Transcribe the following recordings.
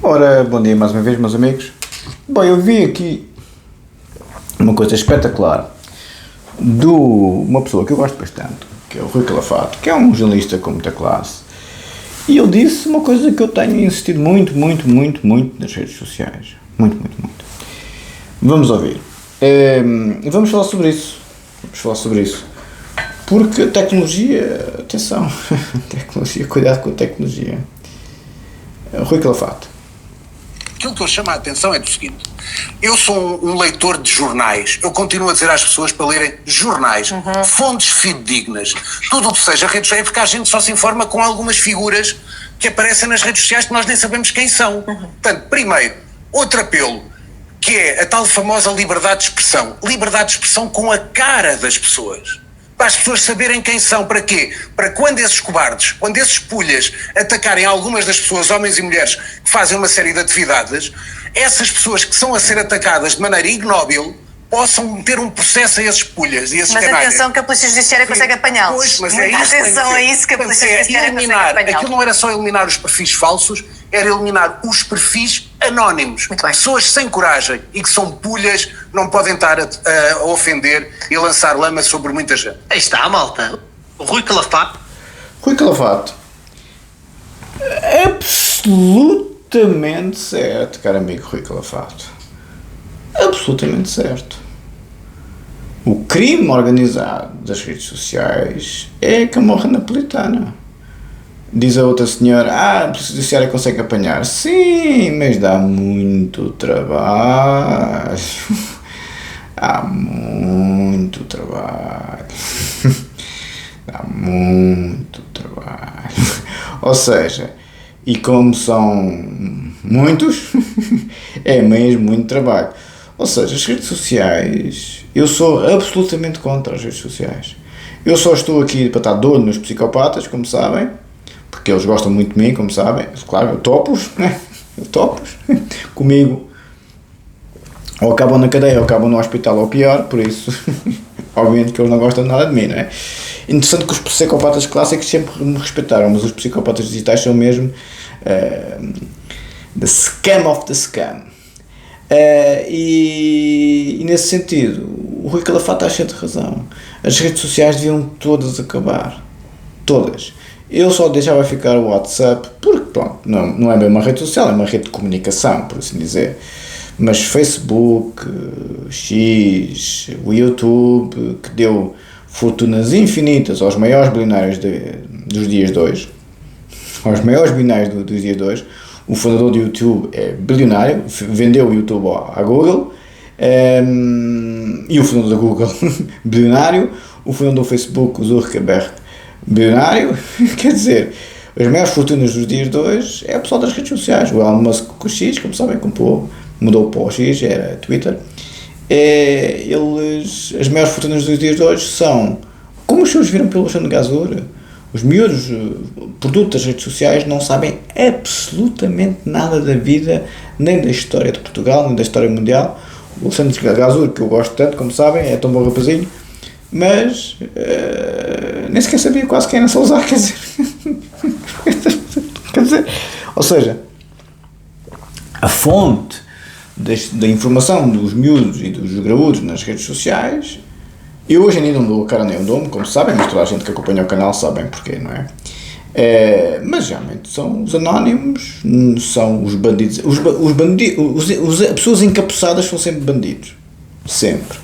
Ora, bom dia mais uma vez, meus amigos. Bom, eu vi aqui uma coisa espetacular de uma pessoa que eu gosto bastante, que é o Rui Calafato, que é um jornalista com muita classe, e ele disse uma coisa que eu tenho insistido muito nas redes sociais. Muito. Vamos ouvir. Vamos falar sobre isso. Porque a tecnologia, atenção, tecnologia, cuidado com a tecnologia. Rui Calafato. Aquilo que eu chamo a atenção é do seguinte: eu sou um leitor de jornais, eu continuo a dizer às pessoas para lerem jornais, fontes fidedignas, tudo o que seja redes sociais, porque a gente só se informa com algumas figuras que aparecem nas redes sociais que nós nem sabemos quem são. Portanto, primeiro, outro apelo, que é a tal famosa liberdade de expressão com a cara das pessoas. Para as pessoas saberem quem são, para quê? Para quando esses cobardes, quando esses pulhas atacarem algumas das pessoas, homens e mulheres, que fazem uma série de atividades, essas pessoas que são a ser atacadas de maneira ignóbil possam ter um processo a esses pulhas e esses canalhas. Mas atenção que a Polícia Judiciária consegue apanhá-los. Pois, mas é isso. Atenção a isso que a Polícia Judiciária consegue apanhá-los. Aquilo não era só eliminar os perfis falsos, era eliminar os perfis anónimos. Muito bem. Pessoas sem coragem e que são pulhas não podem estar a ofender e lançar lama sobre muita gente. Aí está, malta. O Rui Calafato. Rui Calafato. Absolutamente certo, caro amigo Rui Calafato. Absolutamente certo. O crime organizado das redes sociais é a camorra napolitana. Diz a outra senhora, a Polícia Judiciária consegue apanhar. Sim, mas dá muito trabalho. Há muito trabalho. Dá muito trabalho. Ou seja, e como são muitos, é mesmo muito trabalho. Ou seja, as redes sociais, eu sou absolutamente contra as redes sociais. Eu só estou aqui para estar de olho nos psicopatas, como sabem, porque eles gostam muito de mim, como sabem. Claro, eu topo-os, né? Comigo, ou acabam na cadeia, ou acabam no hospital, ou pior, por isso, obviamente que eles não gostam nada de mim, não é? Interessante que os psicopatas clássicos sempre me respeitaram, mas os psicopatas digitais são mesmo the scam of the scam. E nesse sentido, o Rui Calafato está cheio de razão. As redes sociais deviam todas acabar. Todas. Eu só deixava ficar o WhatsApp, porque pronto, não é bem uma rede social, é uma rede de comunicação, por assim dizer. Mas Facebook, X, o YouTube, que deu fortunas infinitas aos maiores bilionários dos dias de hoje. Aos maiores bilionários dos dias de hoje. O fundador do YouTube é bilionário, vendeu o YouTube à Google, e o fundador da Google, bilionário, o fundador do Facebook, o Zuckerberg, bilionário. Quer dizer, as maiores fortunas dos dias de hoje é o pessoal das redes sociais. O Elon Musk com o X, como sabem, mudou para o X, era Twitter. As maiores fortunas dos dias de hoje são, como os senhores viram pelo Alexandre Gasur, os miúdos produtos das redes sociais não sabem absolutamente nada da vida, nem da história de Portugal, nem da história mundial. O Alexandre Gasur, que eu gosto tanto, como sabem, é tão bom rapazinho, mas nem sequer sabia quase quem era Salazar, quer dizer, ou seja, a fonte da informação dos miúdos e dos graúdos nas redes sociais. Eu hoje ainda não dou a cara nem o nome, como sabem, mas toda a gente que acompanha o canal sabem porquê, não é? Mas realmente são os anónimos, são os bandidos. As pessoas encapuçadas são sempre bandidos. Sempre.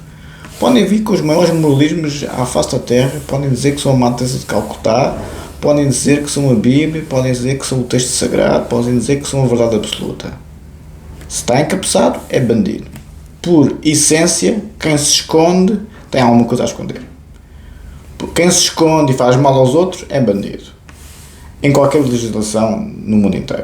Podem vir com os maiores moralismos à face da terra, podem dizer que são a Madre Teresa de Calcutá, podem dizer que são a Bíblia, podem dizer que são o texto sagrado, podem dizer que são a verdade absoluta. Se está encapuçado, é bandido. Por essência, quem se esconde tem alguma coisa a esconder. Quem se esconde e faz mal aos outros é bandido. Em qualquer legislação no mundo inteiro.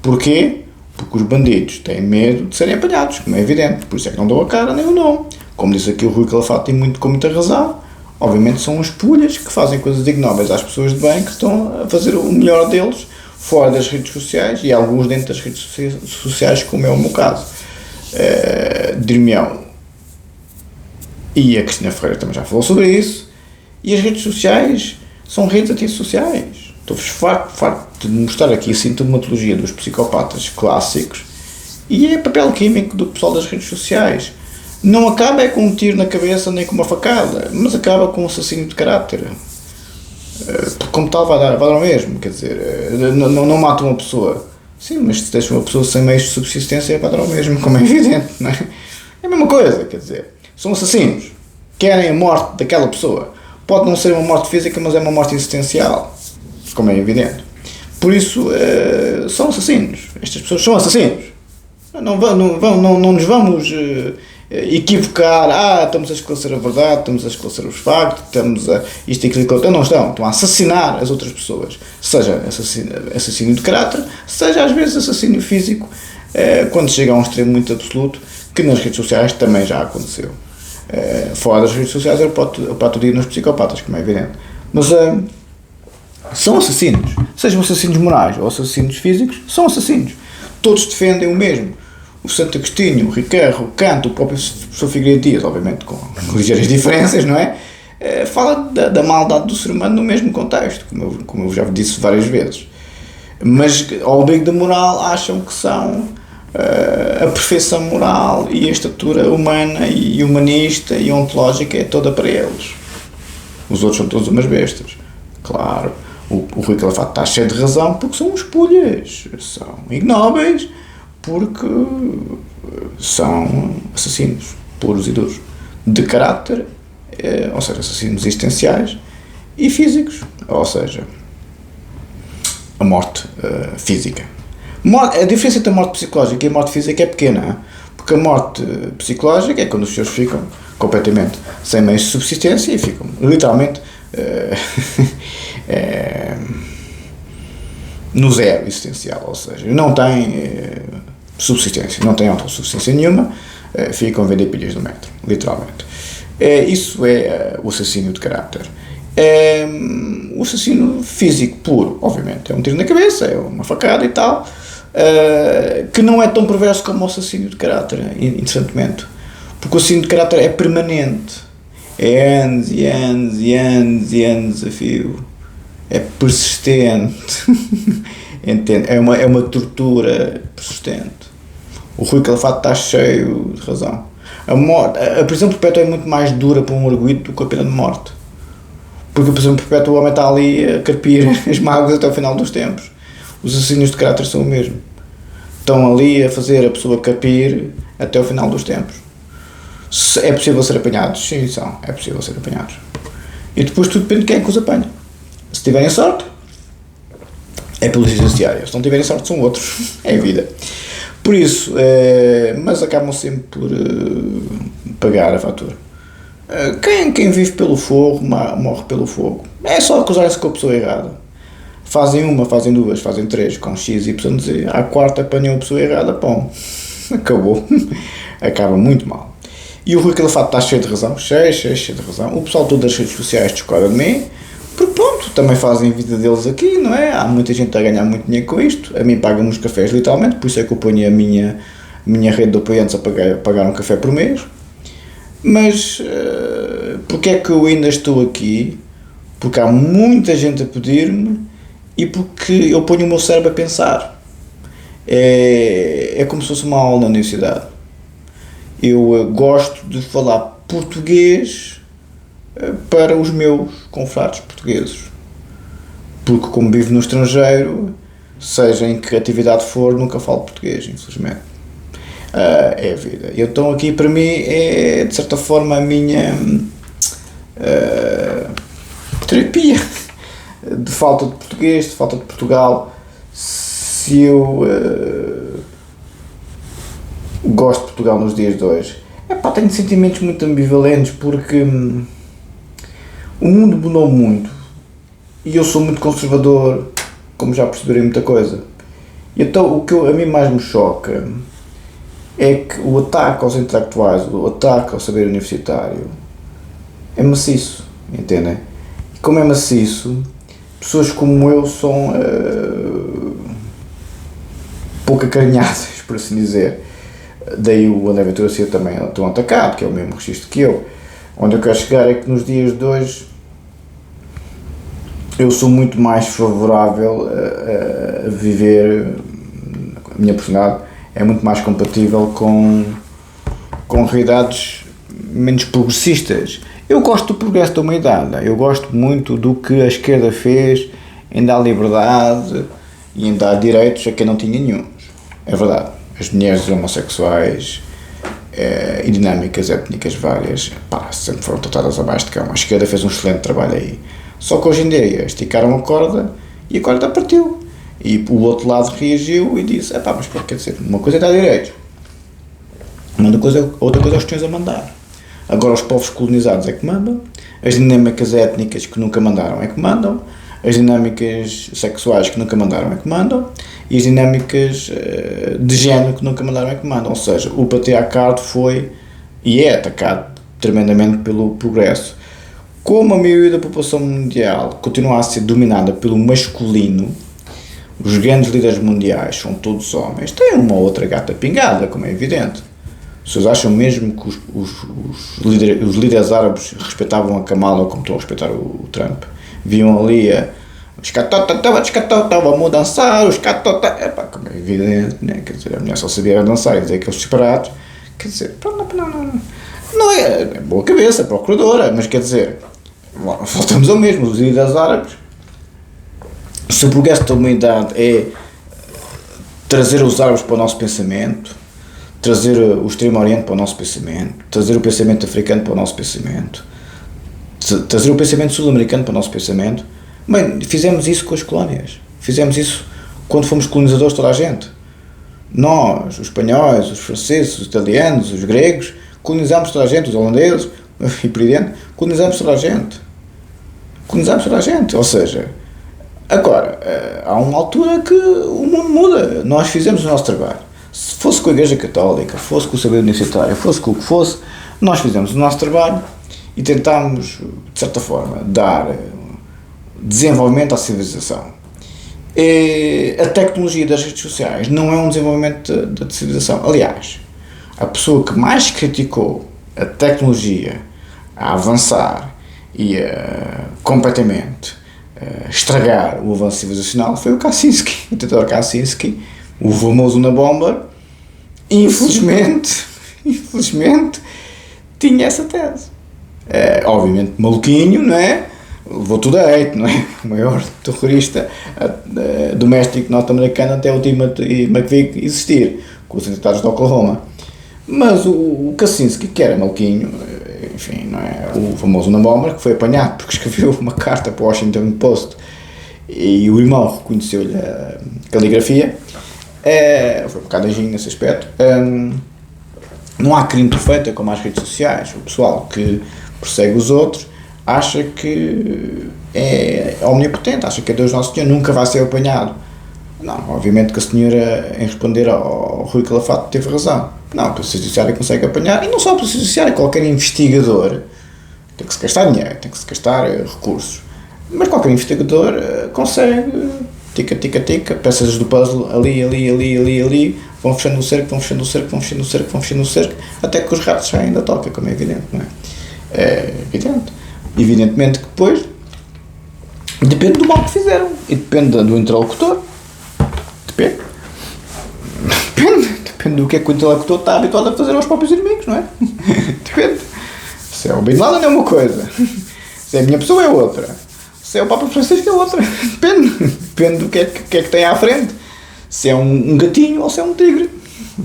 Porquê? Porque os bandidos têm medo de serem apanhados, como é evidente. Por isso é que não dão a cara nem o nome. Como disse aqui o Rui Calafato com muita razão, obviamente são os pulhas que fazem coisas ignóbeis às pessoas de bem, que estão a fazer o melhor deles fora das redes sociais e alguns dentro das redes sociais, como é o meu caso. Dir-me-ão, e a Cristina Ferreira também já falou sobre isso, e as redes sociais são redes antissociais. Estou-vos farto de mostrar aqui a sintomatologia dos psicopatas clássicos e é papel químico do pessoal das redes sociais. Não acaba é com um tiro na cabeça nem com uma facada, mas acaba com um assassínio de caráter. Como tal vai dar o mesmo, quer dizer, não mata uma pessoa. Sim, mas se deixa uma pessoa sem meios de subsistência vai dar o mesmo, como é evidente, não é? É a mesma coisa, quer dizer, são assassinos, querem a morte daquela pessoa. Pode não ser uma morte física, mas é uma morte existencial, como é evidente. Por isso, são assassinos. Estas pessoas são assassinos. Não nos vamos equivocar. Estamos a esclarecer a verdade, estamos a esclarecer os factos, estamos a isto e aquilo. Não estão a assassinar as outras pessoas. Seja assassínio de caráter, seja às vezes assassínio físico, quando chega a um extremo muito absoluto, que nas redes sociais também já aconteceu. Fora das redes sociais é o prato do dia nos psicopatas, como é evidente. Mas são assassinos. Sejam assassinos morais ou assassinos físicos, são assassinos. Todos defendem o mesmo. O Santo Agostinho, o Ricardo, o Kant, o próprio professor Figueiredo Dias, obviamente com ligeiras diferenças, não é? Fala da maldade do ser humano no mesmo contexto, como eu já disse várias vezes. Mas, ao abrigo da moral, acham que são a perfeição moral e a estatura humana e humanista e ontológica é toda para eles. Os outros são todos umas bestas. Claro, o Rui Calafato está cheio de razão porque são uns pulhas, são ignóbeis, porque são assassinos puros e duros, de caráter, ou seja, assassinos existenciais, e físicos, ou seja, a morte física. A diferença entre a morte psicológica e a morte física é pequena, porque a morte psicológica é quando os senhores ficam completamente sem meios de subsistência e ficam literalmente no zero existencial, ou seja, não têm subsistência, não têm autossuficiência nenhuma, ficam a vender pilhas do metro, literalmente. Isso é o assassínio de caráter. O assassínio físico puro, obviamente, é um tiro na cabeça, é uma facada e tal, que não é tão perverso como o assassínio de caráter, interessantemente, porque o assassínio de caráter é permanente, é anos e anos e anos e anos a fio, é persistente, entende? É uma tortura persistente. O Rui Calafato está cheio de razão. A prisão perpétua é muito mais dura para um arguido do que a pena de morte. Porque a prisão perpétua o homem está ali a carpir as mágoas até o final dos tempos. Os assassinos de caráter são o mesmo. Estão ali a fazer a pessoa carpir até o final dos tempos. É possível ser apanhados? Sim, é possível ser apanhados. E depois tudo depende de quem é que os apanha. Se tiverem sorte, é pela judiciária. Se não tiverem sorte, são outros. É a vida. Por isso, mas acabam sempre por pagar a fatura. Quem vive pelo fogo, morre pelo fogo. É só acusarem-se com a pessoa errada. Fazem uma, fazem duas, fazem três, com X, Y, Z. À quarta apanham a pessoa errada, pão. Acabou. Acaba muito mal. E o Rui Calafato está cheio de razão, cheio de razão. O pessoal todo das redes sociais discorda de mim, porque pronto, também fazem a vida deles aqui, não é? Há muita gente a ganhar muito dinheiro com isto. A mim pagam os cafés literalmente, por isso é que eu ponho a minha rede de apoiantes a pagar um café por mês. Mas porque é que eu ainda estou aqui? Porque há muita gente a pedir-me e porque eu ponho o meu cérebro a pensar. É como se fosse uma aula na universidade. Eu gosto de falar português para os meus confrades portugueses. Porque como vivo no estrangeiro, seja em que atividade for, nunca falo português, infelizmente. É a vida. Então aqui para mim é de certa forma a minha terapia de falta de português, de falta de Portugal. Se eu gosto de Portugal nos dias de hoje, tenho sentimentos muito ambivalentes porque o mundo mudou muito e eu sou muito conservador, como já perceberam muita coisa. E então o que a mim mais me choca é que o ataque aos intelectuais, o ataque ao saber universitário é maciço, entendem? E como é maciço, pessoas como eu são pouco acarinhadas, por assim dizer. Daí o André Ventura ser também tão atacado, que é o mesmo registro que eu. Onde eu quero chegar é que nos dias de hoje eu sou muito mais favorável a viver, a minha personalidade é muito mais compatível com realidades menos progressistas. Eu gosto do progresso da humanidade, eu gosto muito do que a esquerda fez em dar liberdade e em dar direitos a quem não tinha nenhum. É verdade, as mulheres homossexuais e dinâmicas étnicas várias, sempre foram tratadas abaixo de cão. A esquerda fez um excelente trabalho aí. Só que hoje em dia esticaram a corda e a corda partiu. E o outro lado reagiu e disse, mas quer dizer, uma coisa é dar direitos, outra coisa é os tens a mandar. Agora os povos colonizados é que mandam, as dinâmicas étnicas que nunca mandaram é que mandam, as dinâmicas sexuais que nunca mandaram é que mandam, e as dinâmicas de género que nunca mandaram é que mandam. Ou seja, o patriarcado foi e é atacado tremendamente pelo progresso. Como a maioria da população mundial continua a ser dominada pelo masculino, os grandes líderes mundiais são todos homens, tem uma ou outra gata pingada, como é evidente. Vocês acham mesmo que os líderes árabes respeitavam a Kamala como estão a respeitar o Trump? Viam ali os catota, vamos dançar, os catota, como é evidente, né? Quer dizer, a mulher só sabia dançar e dizer aqueles disparados, quer dizer, não é boa cabeça, procuradora, mas quer dizer, voltamos ao mesmo, os líderes árabes, se o progresso da humanidade é trazer os árabes para o nosso pensamento, trazer o Extremo Oriente para o nosso pensamento, trazer o pensamento africano para o nosso pensamento, trazer o pensamento sul-americano para o nosso pensamento, bem, fizemos isso com as colónias, fizemos isso quando fomos colonizadores de toda a gente. Nós, os espanhóis, os franceses, os italianos, os gregos, colonizámos toda a gente, os holandeses e por aí dentro, colonizámos toda a gente, ou seja, agora, há uma altura que o mundo muda, nós fizemos o nosso trabalho. Se fosse com a Igreja Católica, fosse com o saber universitário, fosse com o que fosse, nós fizemos o nosso trabalho e tentámos, de certa forma, dar desenvolvimento à civilização. E a tecnologia das redes sociais não é um desenvolvimento da civilização. Aliás, a pessoa que mais criticou a tecnologia a avançar e a completamente estragar o avanço civilizacional foi o Kaczynski, o ditador Kaczynski, o famoso na bomba. Infelizmente tinha essa tese. Obviamente maluquinho, não é? Levou tudo a hate, não é? O maior terrorista doméstico norte-americano até o Timothy McVeigh existir, com os atentados de Oklahoma. Mas o Kaczynski, que era maluquinho, enfim, não é? O famoso Unabomber, que foi apanhado porque escreveu uma carta para o Washington Post e o irmão reconheceu-lhe a caligrafia, foi um bocado anjinho nesse aspecto. Não há crime perfeito, é como as redes sociais. O pessoal que persegue os outros acha que é omnipotente, acha que é Deus Nosso Senhor, nunca vai ser apanhado. Não, obviamente que a senhora, em responder ao Rui Calafato, teve razão. Não, a Polícia Judiciária consegue apanhar, e não só a Polícia Judiciária, qualquer investigador tem que se gastar dinheiro, tem que se gastar recursos, mas qualquer investigador consegue, tica, peças do puzzle, ali, vão fechando o cerco, até que os ratos saem da toca, como é evidente, não é? É evidente. Evidentemente que depois depende do mal que fizeram, e depende do interlocutor, depende do que é que o interlocutor está habituado a fazer aos próprios inimigos, não é? Depende. Se é o Bin Laden é uma coisa, se é a minha pessoa é outra, se é o Papa Francisco é outra, depende do que é que tem à frente, se é um gatinho ou se é um tigre.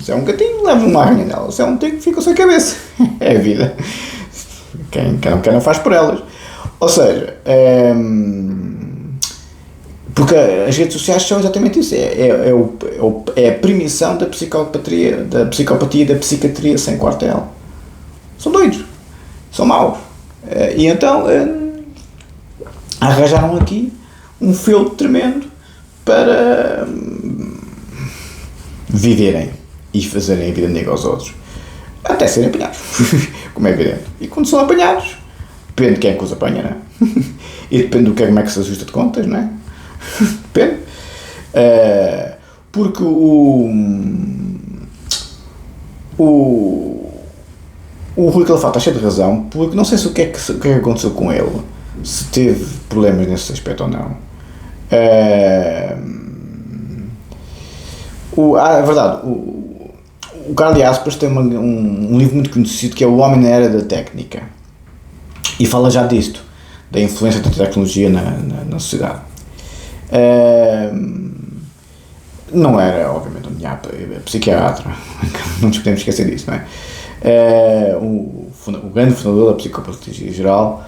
Se é um gatinho, leva uma arranhadela, se é um tigre, fica sem cabeça. É a vida. Quem não faz por elas. Ou seja, porque as redes sociais são exatamente isso, é a permissão da psicopatia e da psiquiatria sem quartel. São doidos, são maus. E então arranjaram aqui um feudo tremendo para viverem e fazerem a vida negra aos outros, até serem apanhados, como é evidente. E quando são apanhados, depende de quem é que os apanha, não é? E depende do que é, como é que se ajusta de contas, não é? Depende. Porque o Rui Calafato está cheio de razão, porque não sei se o que é que aconteceu com ele, se teve problemas nesse aspecto ou não. É verdade, o Carl Jaspers tem um livro muito conhecido que é O Homem na Era da Técnica, e fala já disto, da influência da tecnologia na sociedade. Não era, obviamente, um psiquiatra, não nos podemos esquecer disso, não é? O grande fundador da psicopatologia geral,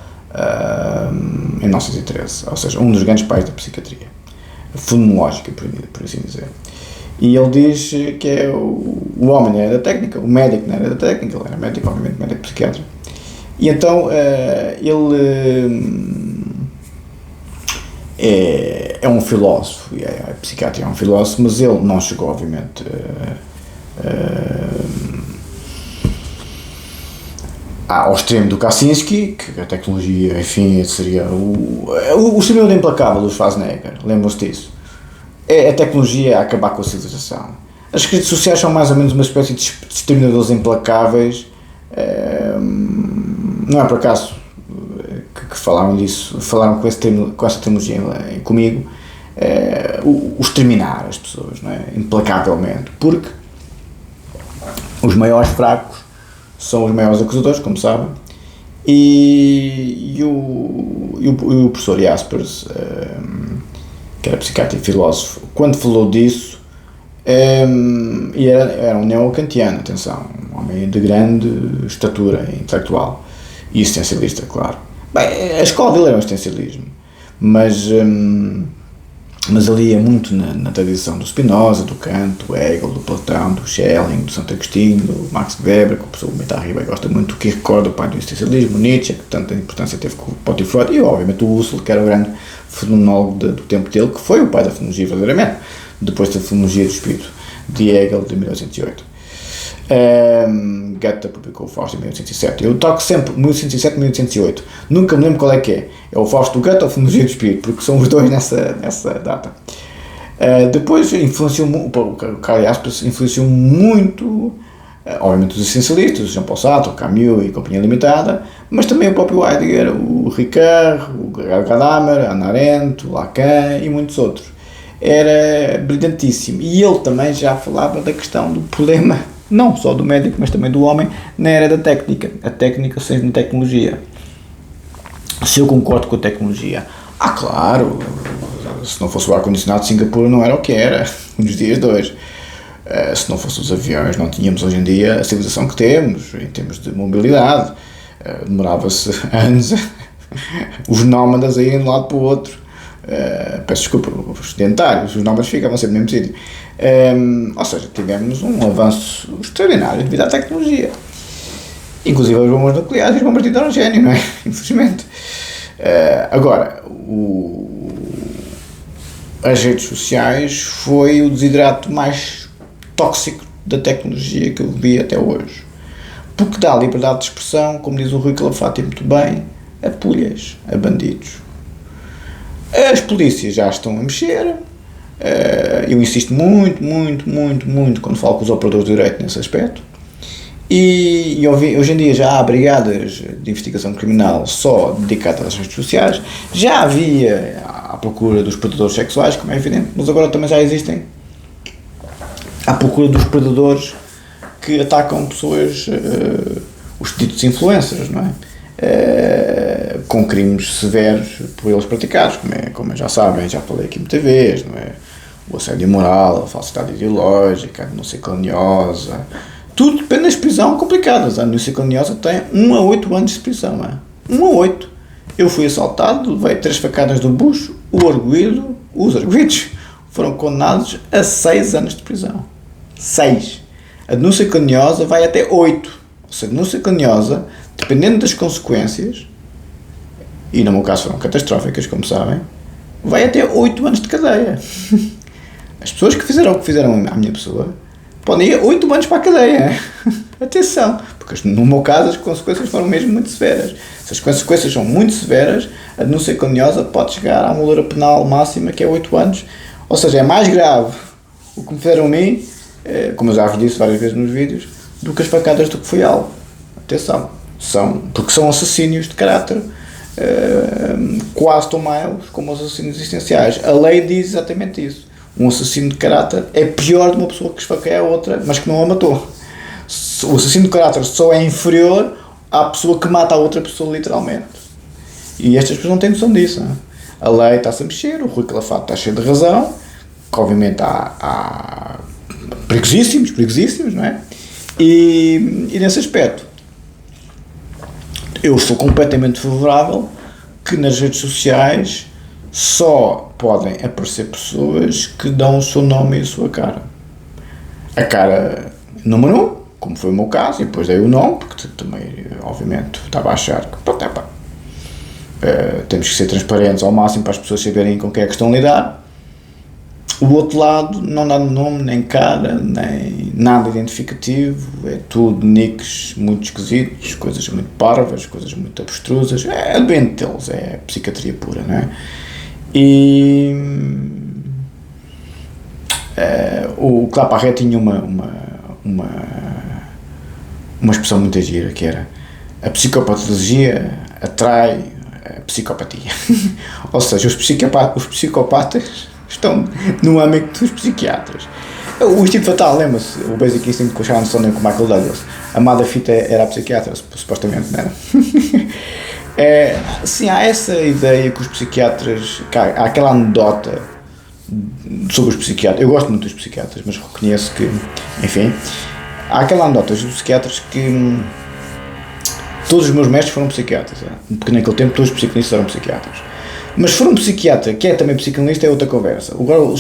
em 1913, ou seja, um dos grandes pais da psiquiatria fenomenológica, por assim dizer. E ele diz que é o homem na era da técnica, o médico na era da técnica, ele era médico, obviamente, médico psiquiatra. E então ele é um filósofo, é psiquiatra, é um filósofo, mas ele não chegou, obviamente, ao extremo do Kaczynski, que a tecnologia, enfim, seria o extremo implacável do Schwarzenegger, lembram-se disso? É a tecnologia a acabar com a civilização. As redes sociais são mais ou menos uma espécie de exterminadores implacáveis. Não é por acaso que falaram disso, falaram com essa tecnologia comigo, o exterminar as pessoas, não é? Implacavelmente, porque os maiores fracos são os maiores acusadores, como sabem, e o professor Jaspers, que era psiquiatra e filósofo, quando falou disso, e era um neo-kantiano, atenção, um homem de grande estatura intelectual e existencialista, claro. Bem, a escola dele era um existencialismo, mas ali é muito na tradição do Spinoza, do Kant, do Hegel, do Platão, do Schelling, do Santo Agostinho, do Max Weber, que o professor Mitar Ribeiro gosta muito, que recorda o pai do existencialismo, Nietzsche, que tanta importância teve com o Pott e Freud, e obviamente o Husserl, que era o grande fenomenólogo do tempo dele, que foi o pai da fenomenologia verdadeiramente, depois da fenomenologia do espírito de Hegel de 1808. Goethe publicou o Fausto em 1807. Eu toco sempre 1807 e 1808. Nunca me lembro qual é que é. É o Fausto do Goethe ou a Fenomenologia do Espírito, porque são os dois nessa data. Depois o Carl Jaspers influenciou muito, obviamente, os essencialistas, o Jean-Paul Sartre, o Camus e Companhia Limitada, mas também o próprio Heidegger, o Ricard, o Gadamer, a Hannah Arendt, o Lacan e muitos outros. Era brilhantíssimo. E ele também já falava da questão do problema, não só do médico, mas também do homem, na era da técnica. A técnica seja na tecnologia. Se eu concordo com a tecnologia, claro, se não fosse o ar-condicionado de Singapura não era o que era nos dias de hoje. Se não fossem os aviões, não tínhamos hoje em dia a civilização que temos, em termos de mobilidade. Demorava-se anos os nómadas a irem de um lado para o outro. Peço desculpa, os sedentários, os nómadas ficavam sempre no mesmo sítio. Ou seja, tivemos um avanço extraordinário devido à tecnologia, inclusive as bombas nucleares e as bombas de hidrogênio, não é? Infelizmente. Agora, as redes sociais foi o desidrato mais tóxico da tecnologia que eu vi até hoje, porque dá liberdade de expressão, como diz o Rui Calafate muito bem, a pulhas, a bandidos. As polícias já estão a mexer. Eu insisto muito quando falo com os operadores de direito nesse aspecto, e hoje em dia já há brigadas de investigação criminal só dedicadas às redes sociais. Já havia à procura dos predadores sexuais, como é evidente, mas agora também já existem à procura dos predadores que atacam pessoas, os ditos influencers, não é? Com crimes severos por eles praticados, como já sabem, já falei aqui muitas vezes, não é? O assédio moral, a falsidade ideológica, a denúncia caluniosa, tudo depende das prisões complicadas. A denúncia caluniosa tem 1 a 8 anos de prisão, não é? 1 a 8. Eu fui assaltado, levei 3 facadas do bucho, os arguidos foram condenados a 6 anos de prisão. 6. A denúncia caluniosa vai até 8. Ou seja, a denúncia caluniosa, dependendo das consequências, e no meu caso foram catastróficas, como sabem, vai até 8 anos de cadeia. As pessoas que fizeram o que fizeram à minha pessoa podem ir 8 anos para a cadeia. Atenção, porque no meu caso as consequências foram mesmo muito severas. Se as consequências são muito severas, a denúncia caluniosa pode chegar à moldura penal máxima, que é 8 anos. Ou seja, é mais grave o que me fizeram a mim, como eu já vos disse várias vezes nos vídeos, do que as facadas do que foi alvo. Atenção, porque são assassínios de caráter quase tão maus como os assassinos existenciais. A lei diz exatamente isso. Um assassino de caráter é pior de uma pessoa que esfaqueia a outra, mas que não a matou. O assassino de caráter só é inferior à pessoa que mata a outra pessoa literalmente. E estas pessoas não têm noção disso. Não é? A lei está-se a mexer, o Rui Calafato está cheio de razão, que obviamente há perigosíssimos, não é? E nesse aspecto, eu sou completamente favorável que nas redes sociais só podem aparecer pessoas que dão o seu nome e a sua cara. A cara número 1, como foi o meu caso, e depois dei o nome, porque também, obviamente, estava a achar que, pronto, temos que ser transparentes ao máximo para as pessoas saberem com quem é que estão a lidar. O outro lado não dá nome, nem cara, nem nada identificativo, é tudo nicks muito esquisitos, coisas muito parvas, coisas muito abstrusas, é doente deles, é psiquiatria pura, não é? E o Claparré tinha uma expressão muito gira, que era: a psicopatologia atrai a psicopatia. Ou seja, os psicopatas estão no âmbito dos psiquiatras. O Instinto Fatal, lembra-se, o Basic Instinct com o Sharon Stone e com o Michael Douglas. A Amada Fita era a psiquiatra, supostamente, não era? Sim, há essa ideia que os psiquiatras, há aquela anedota sobre os psiquiatras. Eu gosto muito dos psiquiatras, mas reconheço que, enfim, há aquela anedota dos psiquiatras que todos os meus mestres foram psiquiatras, porque naquele tempo todos os psicanalistas eram psiquiatras. Mas se for um psiquiatra que é também psicanalista é outra conversa. Agora o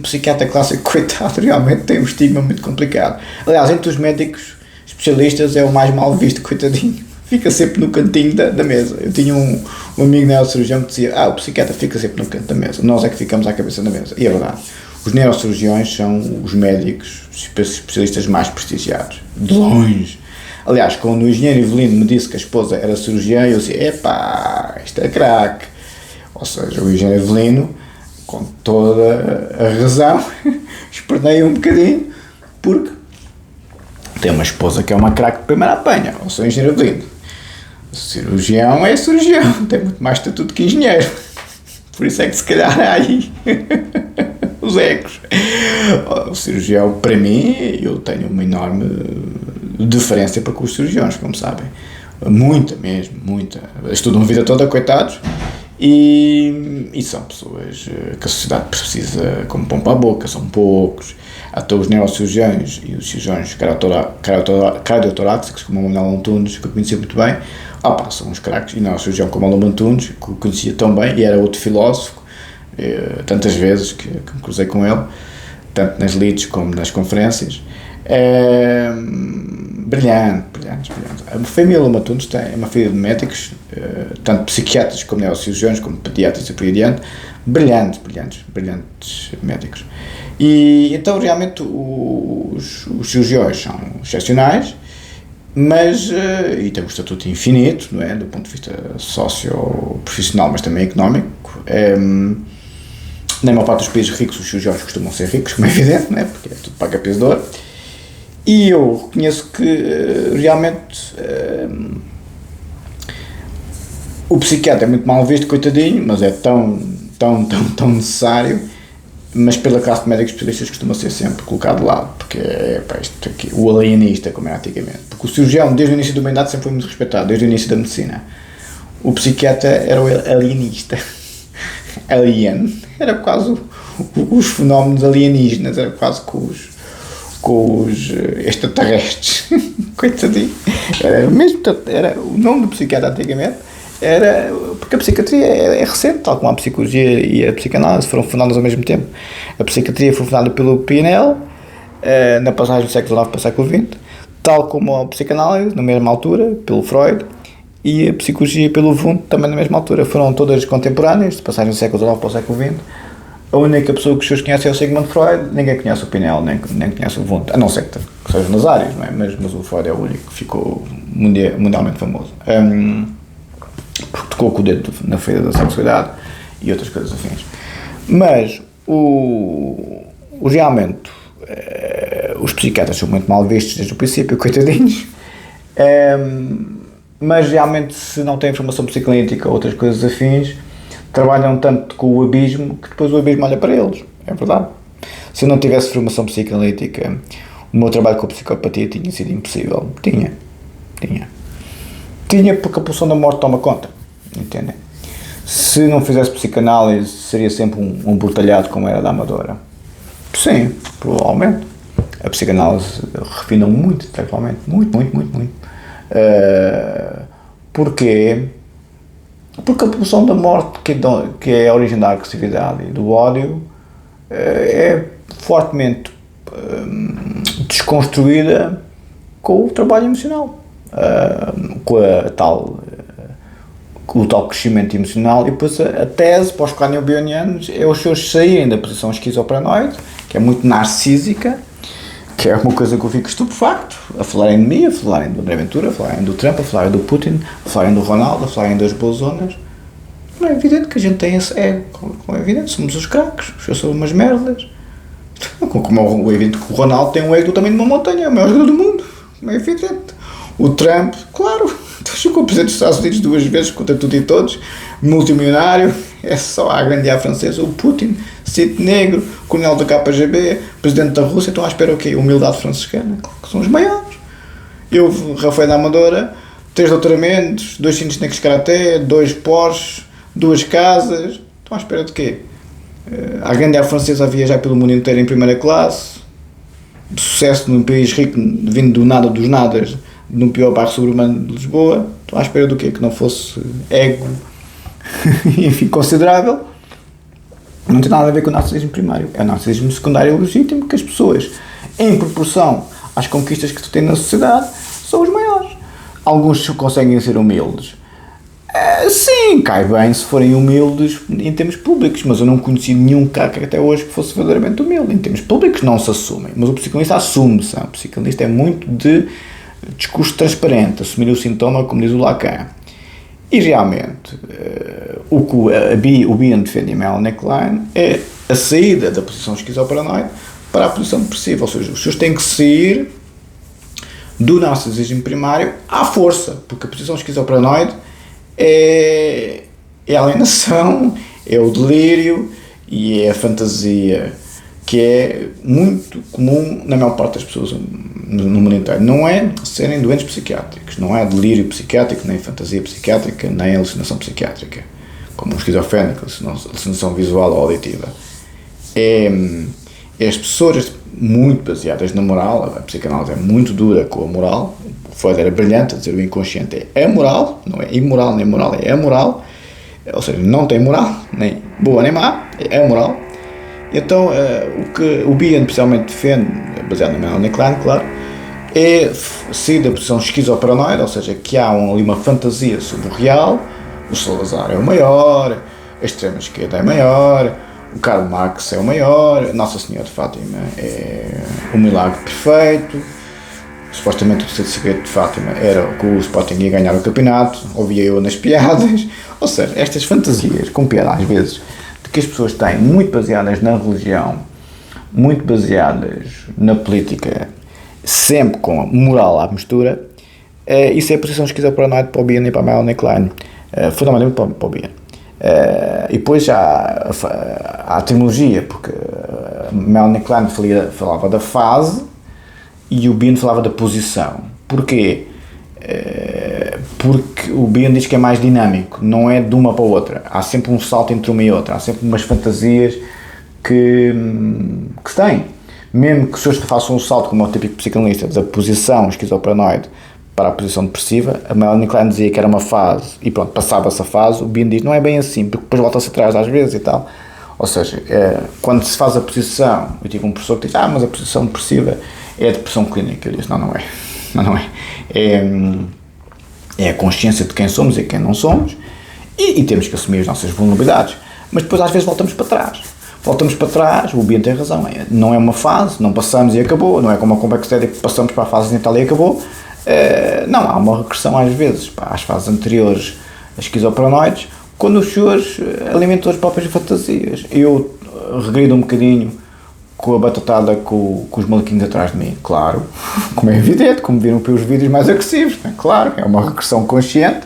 psiquiatra clássico, coitado, realmente tem um estigma muito complicado. Aliás, entre os médicos especialistas é o mais mal visto, coitadinho. Fica sempre no cantinho da mesa. Eu tinha um amigo neurocirurgião que dizia: o psiquiatra fica sempre no canto da mesa, nós é que ficamos à cabeça da mesa. E é verdade. Os neurocirurgiões são os médicos especialistas mais prestigiados, de longe. Aliás, quando o engenheiro Evelino me disse que a esposa era cirurgiã, eu disse: epá, isto é craque. Ou seja, o engenheiro Evelino, com toda a razão, espernei um bocadinho, porque tem uma esposa que é uma craque de primeira apanha. Ou seja, o engenheiro Evelino. O cirurgião é cirurgião, tem muito mais estatuto que engenheiro. Por isso é que se calhar há aí os ecos. O cirurgião, para mim, eu tenho uma enorme diferença para com os cirurgiões, como sabem. Muita mesmo, muita. Estudam a vida toda, coitados. E são pessoas que a sociedade precisa como pão para a boca, são poucos. Até os neurocirurgiões e os cirurgiões cardiotorácicos, como o Manuel Antunes, que eu conhecia muito bem, são uns craques. E não, cirurgião como o Manuel Antunes, que eu conhecia tão bem, e era outro filósofo, tantas vezes que me cruzei com ele, tanto nas leads como nas conferências. Brilhante. A família Antunes é uma família de médicos, tanto psiquiatras como neurocirurgiões, como pediatras e por aí adiante, brilhantes médicos. E então realmente os cirurgiões são excepcionais, mas, e têm um estatuto infinito, não é? Do ponto de vista socio-profissional, mas também económico. Na maior parte dos países ricos, os cirurgiões costumam ser ricos, como é evidente, não é? Porque é tudo paga peso de ouro. E eu reconheço que realmente o psiquiatra é muito mal visto, coitadinho, mas é tão necessário, mas pela classe de médicos especialistas costuma ser sempre colocado de lado, porque isto aqui, o alienista, como era antigamente. Porque o cirurgião, desde o início da humanidade, sempre foi muito respeitado, desde o início da medicina. O psiquiatra era o alienista. Alien. Era quase os fenómenos alienígenas, era quase com os extraterrestres. Coitadinho. Era o nome do psiquiatra antigamente. Porque a psiquiatria é recente, tal como a psicologia e a psicanálise foram fundadas ao mesmo tempo. A psiquiatria foi fundada pelo Pinel, na passagem do século XIX para o século XX, tal como a psicanálise, na mesma altura, pelo Freud, e a psicologia pelo Wundt, também na mesma altura. Foram todas contemporâneas, de passagem do século XIX para o século XX. A única pessoa que os senhores conhecem é o Sigmund Freud, ninguém conhece o Pinel, nem conhece o Wundt, a não ser que sejam nas áreas, não é? Mas o Freud é o único que ficou mundialmente famoso. Porque tocou com o dedo na ferida da sexualidade e outras coisas afins. Mas realmente os psiquiatras são muito mal vistos desde o princípio, coitadinhos. mas realmente se não têm formação psicanalítica ou outras coisas afins, trabalham tanto com o abismo que depois o abismo olha para eles, é verdade. Se eu não tivesse formação psicanalítica, o meu trabalho com a psicopatia tinha sido impossível. Tinha porque a pulsão da morte toma conta, entendem? Se não fizesse psicanálise, seria sempre um brutalhado como era da Amadora. Sim, provavelmente. A psicanálise refina muito, intelectualmente, muito. Porquê? Porque a pulsão da morte, que é a origem da agressividade e do ódio, é fortemente desconstruída com o trabalho emocional, com o tal crescimento emocional. E depois a tese para os crânio-bionianos é os seus saírem da posição esquizoparanoide, que é muito narcísica, que é uma coisa que eu fico estupefacto, a falarem de mim, a falarem do André Ventura, a falarem do Trump, a falarem do Putin, a falarem do Ronaldo, a falarem das bozonas. Não é evidente que a gente tem esse ego, como é evidente, somos os craques, eu sou umas merdas. Como é evidente que o Ronaldo tem um ego do tamanho de uma montanha, é o maior jogador do mundo, como é evidente. O Trump, claro, chegou presidente dos Estados Unidos 2 vezes contra tudo e todos, multimilionário, é só a grande francesa. O Putin, Cito Negro, coronel da KGB, presidente da Rússia, estão à espera o quê? Humildade franciscana, claro que são os maiores. Eu, Rafael da Amadora, 3 doutoramentos, 2 cintos de karaté, 2 Porsche, 2 casas, estão à espera de quê? A grande francesa a viajar pelo mundo inteiro em primeira classe, de sucesso num país rico, vindo do nada dos nadas, no pior bairro suburbano de Lisboa. Estão à espera do quê? Que não fosse ego, enfim, considerável. Não tem nada a ver com o narcisismo primário, é o narcisismo secundário legítimo, que as pessoas, em proporção às conquistas que tu tens na sociedade, são os maiores. Alguns conseguem ser humildes. Sim, cai bem se forem humildes em termos públicos, mas eu não conheci nenhum caca até hoje que fosse verdadeiramente humilde. Em termos públicos não se assumem, mas o psicanalista assume-se. O psicanalista é muito de discurso transparente, assumir o sintoma, como diz o Lacan. E realmente, o que o Bion defende em Melanie Klein é a saída da posição esquizoparanoide para a posição depressiva, ou seja, os senhores têm que sair do narcisismo primário à força, porque a posição esquizoparanoide é a alienação, é o delírio e é a fantasia, que é muito comum na maior parte das pessoas no mundo inteiro. Não é serem doentes psiquiátricos, não é delírio psiquiátrico, nem fantasia psiquiátrica, nem alucinação psiquiátrica, como um esquizofrénico, alucinação visual ou auditiva. É as pessoas muito baseadas na moral. A psicanálise é muito dura com a moral. O Freud era brilhante a dizer o inconsciente é amoral, não é imoral nem moral, é amoral, ou seja, não tem moral, nem boa nem má, é amoral. Então, o que o Bion especialmente defende, baseado na Melanie Klein, claro, é sair da posição esquizoparanoide, ou seja, que há ali uma fantasia sobre o real. O Salazar é o maior, a extrema-esquerda é maior, o Karl Marx é o maior, Nossa Senhora de Fátima é o milagre perfeito. Supostamente o terceiro segredo de Fátima era que o Sporting ia ganhar o campeonato, ouvia eu nas piadas. Ou seja, estas fantasias, com piada às vezes, que as pessoas têm, muito baseadas na religião, muito baseadas na política, sempre com moral à mistura, isso é a posição esquizoparanoide para o Bion e para a Melanie Klein, fundamentalmente para o Bion. E depois há a terminologia, porque a Melanie Klein falava da fase e o Bion falava da posição. Porquê? Porque o Bion diz que é mais dinâmico, não é de uma para a outra, há sempre um salto entre uma e outra, há sempre umas fantasias que se têm, mesmo que os senhores façam um salto, como é o típico psicanalista, da posição esquizoparanoide para a posição depressiva. A Melanie Klein dizia que era uma fase e pronto, passava-se a fase. O Bion diz não é bem assim, porque depois volta-se atrás às vezes e tal. Ou seja, quando se faz a posição, eu tive um professor que diz, mas a posição depressiva é a depressão clínica. Eu disse, não é. É a consciência de quem somos e quem não somos, e temos que assumir as nossas vulnerabilidades, mas depois às vezes voltamos para trás. O Bion tem razão, não é uma fase, não passamos e acabou, não é como a complexidade que passamos para a fase genital e acabou. Não, há uma regressão às vezes às fases anteriores, as esquizoparanoides, quando os senhores alimentam as próprias fantasias. Eu regrido um bocadinho com a batatada com os maluquinhos atrás de mim? Claro, como é evidente, como viram pelos vídeos mais agressivos, né? Claro, é uma regressão consciente,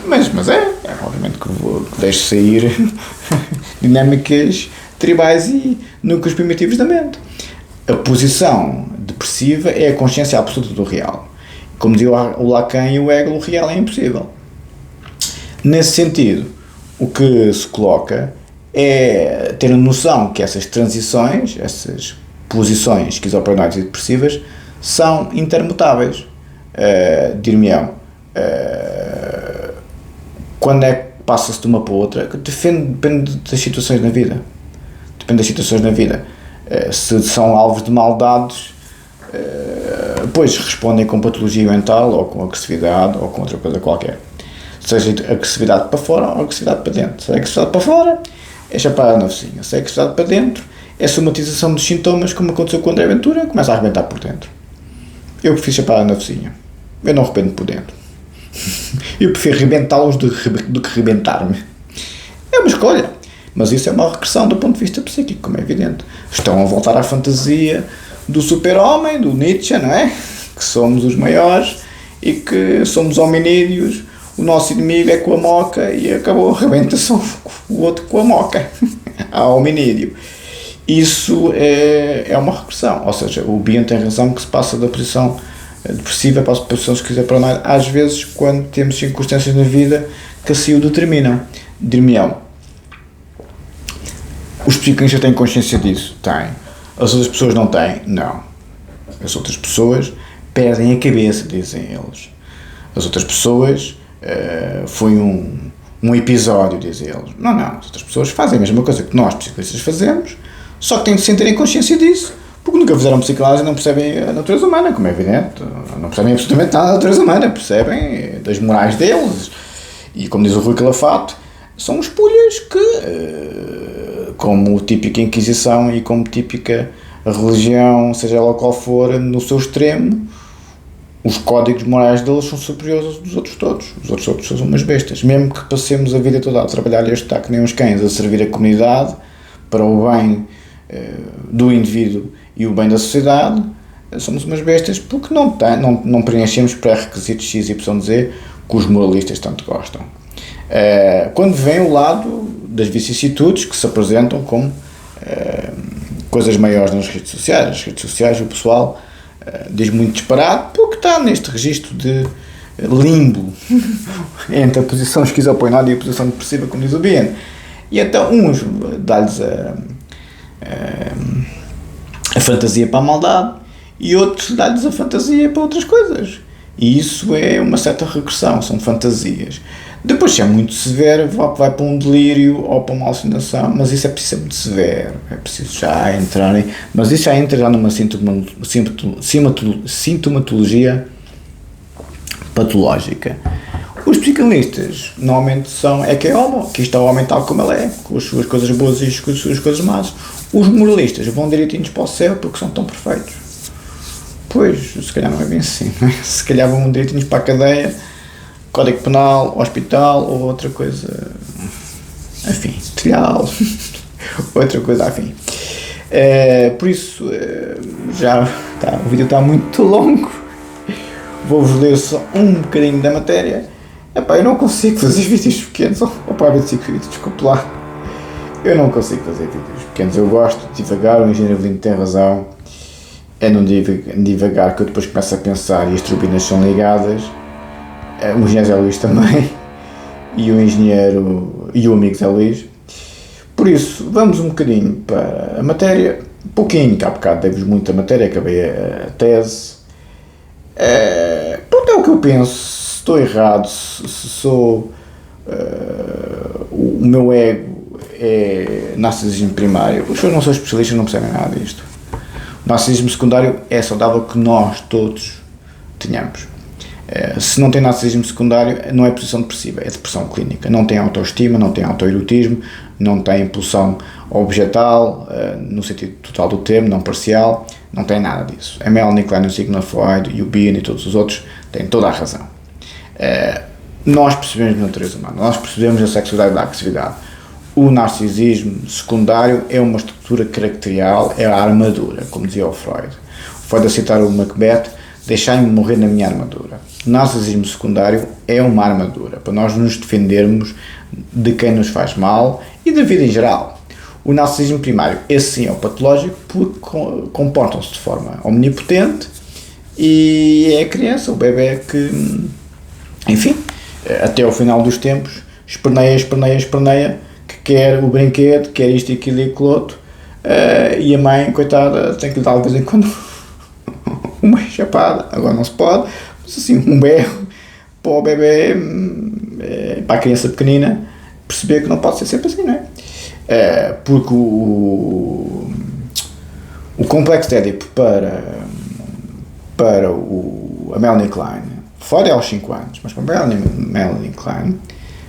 mas é obviamente que deixo sair dinâmicas tribais e núcleos primitivos da mente. A posição depressiva é a consciência absoluta do real. Como dizia o Lacan e o Hegel, o real é impossível. Nesse sentido, o que se coloca é ter a noção que essas transições, essas posições esquizoparanoides e depressivas são intermutáveis. Dir-me-ão, quando é que passa-se de uma para outra? Depende das situações na vida. Depende das situações na vida. Se são alvos de maldades, pois respondem com patologia mental, ou com agressividade, ou com outra coisa qualquer. Seja agressividade para fora ou agressividade para dentro. Se é agressividade para fora, é chapar na focinha. Se é agressividade para dentro, é somatização dos sintomas, como aconteceu com o André Ventura, começa a arrebentar por dentro. Eu prefiro chapar na focinha. Eu não arrebento por dentro. Eu prefiro arrebentá-los do que arrebentar-me. É uma escolha. Mas isso é uma regressão do ponto de vista psíquico, como é evidente. Estão a voltar à fantasia do super-homem, do Nietzsche, não é? Que somos os maiores e que somos hominídeos, o nosso inimigo é com a moca e acabou, arrebenta-se o outro com a moca. Há hominídeo. Isso é uma regressão. Ou seja, o Bion tem razão que se passa da posição depressiva para a posição esquizoparanoide, às vezes quando temos circunstâncias na vida que assim o determinam. Dir-me-ão, os psicanalistas têm consciência disso? Têm. As outras pessoas não têm? Não. As outras pessoas perdem a cabeça, dizem eles. As outras pessoas foi um episódio, dizem eles. Não, as outras pessoas fazem a mesma coisa que nós, psicanalistas, fazemos, só que têm de sentirem consciência disso, porque nunca fizeram psicanálise e não percebem a natureza humana, como é evidente. Não percebem absolutamente nada da natureza humana, percebem das morais deles. E como diz o Rui Calafato, são espulhas que, como típica Inquisição e como típica religião, seja ela qual for, no seu extremo, os códigos morais deles são superiores aos dos outros todos. Os outros todos são umas bestas. Mesmo que passemos a vida toda a trabalhar e a estar que nem uns cães, a servir a comunidade, para o bem do indivíduo e o bem da sociedade, somos umas bestas porque não preenchemos pré-requisitos X, Y, Z que os moralistas tanto gostam. Quando vem o lado das vicissitudes que se apresentam como coisas maiores nas redes sociais. Nas redes sociais o pessoal diz muito disparado porque está neste registro de limbo entre a posição esquizoparanoide e a posição depressiva, como diz o Bion. E então uns dá-lhes a fantasia para a maldade e outros dá-lhes a fantasia para outras coisas. E isso é uma certa regressão, são fantasias. Depois, se é muito severo, vai para um delírio ou para uma alucinação, mas isso é preciso ser muito severo, é preciso já entrar em... Mas isso já entra numa sintomatologia patológica. Os psicanalistas normalmente são que é homo, que está o homem tal como ele é, com as suas coisas boas e as suas coisas más. Os moralistas vão direitinhos para o céu porque são tão perfeitos. Pois, se calhar não é bem assim, não é? Se calhar vão direitinhos para a cadeia, Código Penal, hospital ou outra coisa, enfim, telhal, outra coisa, enfim. Por isso, o vídeo está muito longo, vou-vos ler só um bocadinho da matéria. Eu não consigo fazer vídeos pequenos, para ver se desculpe lá, eu não consigo fazer vídeos pequenos, eu gosto de divagar, o engenheiro Avelino tem razão, é não divagar que eu depois começo a pensar e as turbinas são ligadas. O engenheiro Zé Luís também, e o engenheiro e o amigo Zé Luís. Por isso, vamos um bocadinho para a matéria, um pouquinho, que há bocado dei-vos muita matéria, acabei a tese. Pronto, é o que eu penso, se estou errado, se sou... o meu ego é narcisismo primário. Os senhores não são especialistas, não percebem nada disto. O narcisismo secundário é saudável que nós todos tenhamos. Se não tem narcisismo secundário, não é posição depressiva, é depressão clínica. Não tem autoestima, não tem autoerotismo, não tem impulsão objetal, no sentido total do termo, não parcial, não tem nada disso. A Melanie Klein, o Sigmund Freud e o Bion e todos os outros têm toda a razão. Nós percebemos a natureza humana, nós percebemos a sexualidade da agressividade. o narcisismo secundário é uma estrutura caracterial, é a armadura, como dizia o Freud. O Freud, a citar o Macbeth, deixai-me morrer na minha armadura. O narcisismo secundário é uma armadura, para nós nos defendermos de quem nos faz mal e da vida em geral. O narcisismo primário, esse sim é o patológico, porque comportam-se de forma omnipotente e é a criança, o bebê que, enfim, até ao final dos tempos, esperneia, que quer o brinquedo, quer isto e aquilo e aquilo outro, e a mãe, coitada, tem que lhe dar de vez em quando uma chapada, agora não se pode, mas assim, um berro para o bebê, para a criança pequenina, perceber que não pode ser sempre assim, não é? Porque o complexo de Édipo para a Melanie Klein, fora é aos 5 anos, mas para a Melanie Klein,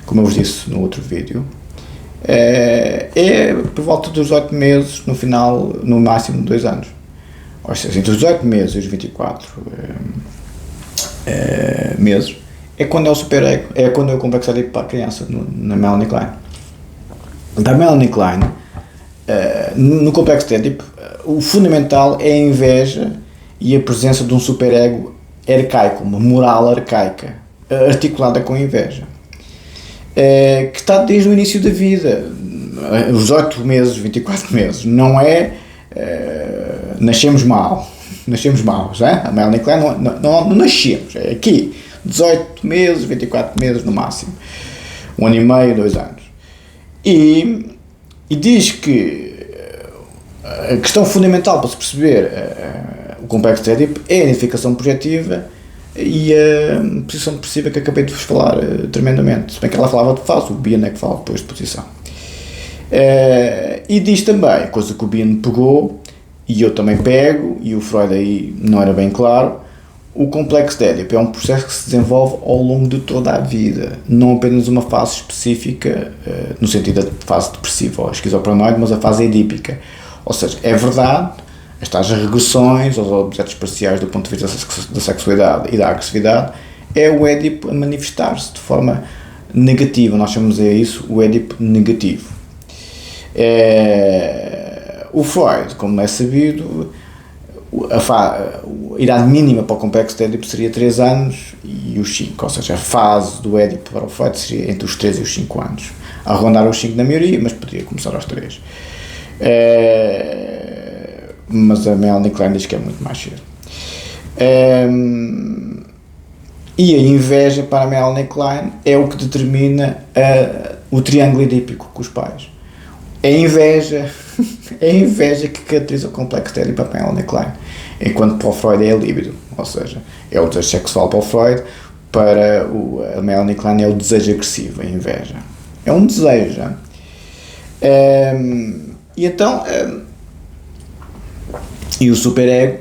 como eu vos disse no outro vídeo, é por volta dos 8 meses, no final, no máximo 2 anos. Ou seja, entre os 18 meses e os 24 meses, é quando é o superego, é quando é o complexo de Édipo para a criança, na Melanie Klein. Da Melanie Klein, no complexo de Édipo, o fundamental é a inveja e a presença de um superego arcaico, uma moral arcaica, articulada com a inveja, que está desde o início da vida, os 8 meses, 24 meses, não é nascemos maus, é? A Melanie Klein não nascemos, é aqui, 18 meses, 24 meses no máximo, 1 ano e meio, 2 anos. E diz que a questão fundamental para se perceber o complexo de Édipo é a identificação projetiva e a posição depressiva que acabei de vos falar tremendamente. Se bem que ela falava de falso, o Bion é que fala depois de posição. E diz também, coisa que o Bion pegou, e eu também pego, e o Freud aí não era bem claro, o complexo de Édipo é um processo que se desenvolve ao longo de toda a vida, não apenas uma fase específica, no sentido da fase depressiva ou esquizoparanoide, mas a fase edípica. Ou seja, é verdade, as tais regressões aos objetos parciais do ponto de vista da sexualidade e da agressividade, é o Édipo a manifestar-se de forma negativa, nós chamamos a isso o Édipo negativo. O Freud, como é sabido, a idade mínima para o complexo de Édipo seria 3 anos e os 5, ou seja, a fase do Édipo para o Freud seria entre os 3 e os 5 anos, a rondar os 5 na maioria, mas poderia começar aos 3. Mas a Melanie Klein diz que é muito mais cedo. E a inveja para a Melanie Klein é o que determina o triângulo edípico com os pais. É a inveja que caracteriza o complexo de Édipo para a Melanie Klein, enquanto para o Freud é a libido, ou seja, é o desejo sexual para o Freud, para a Melanie Klein é o desejo agressivo, a inveja. É um desejo. E então, e o superego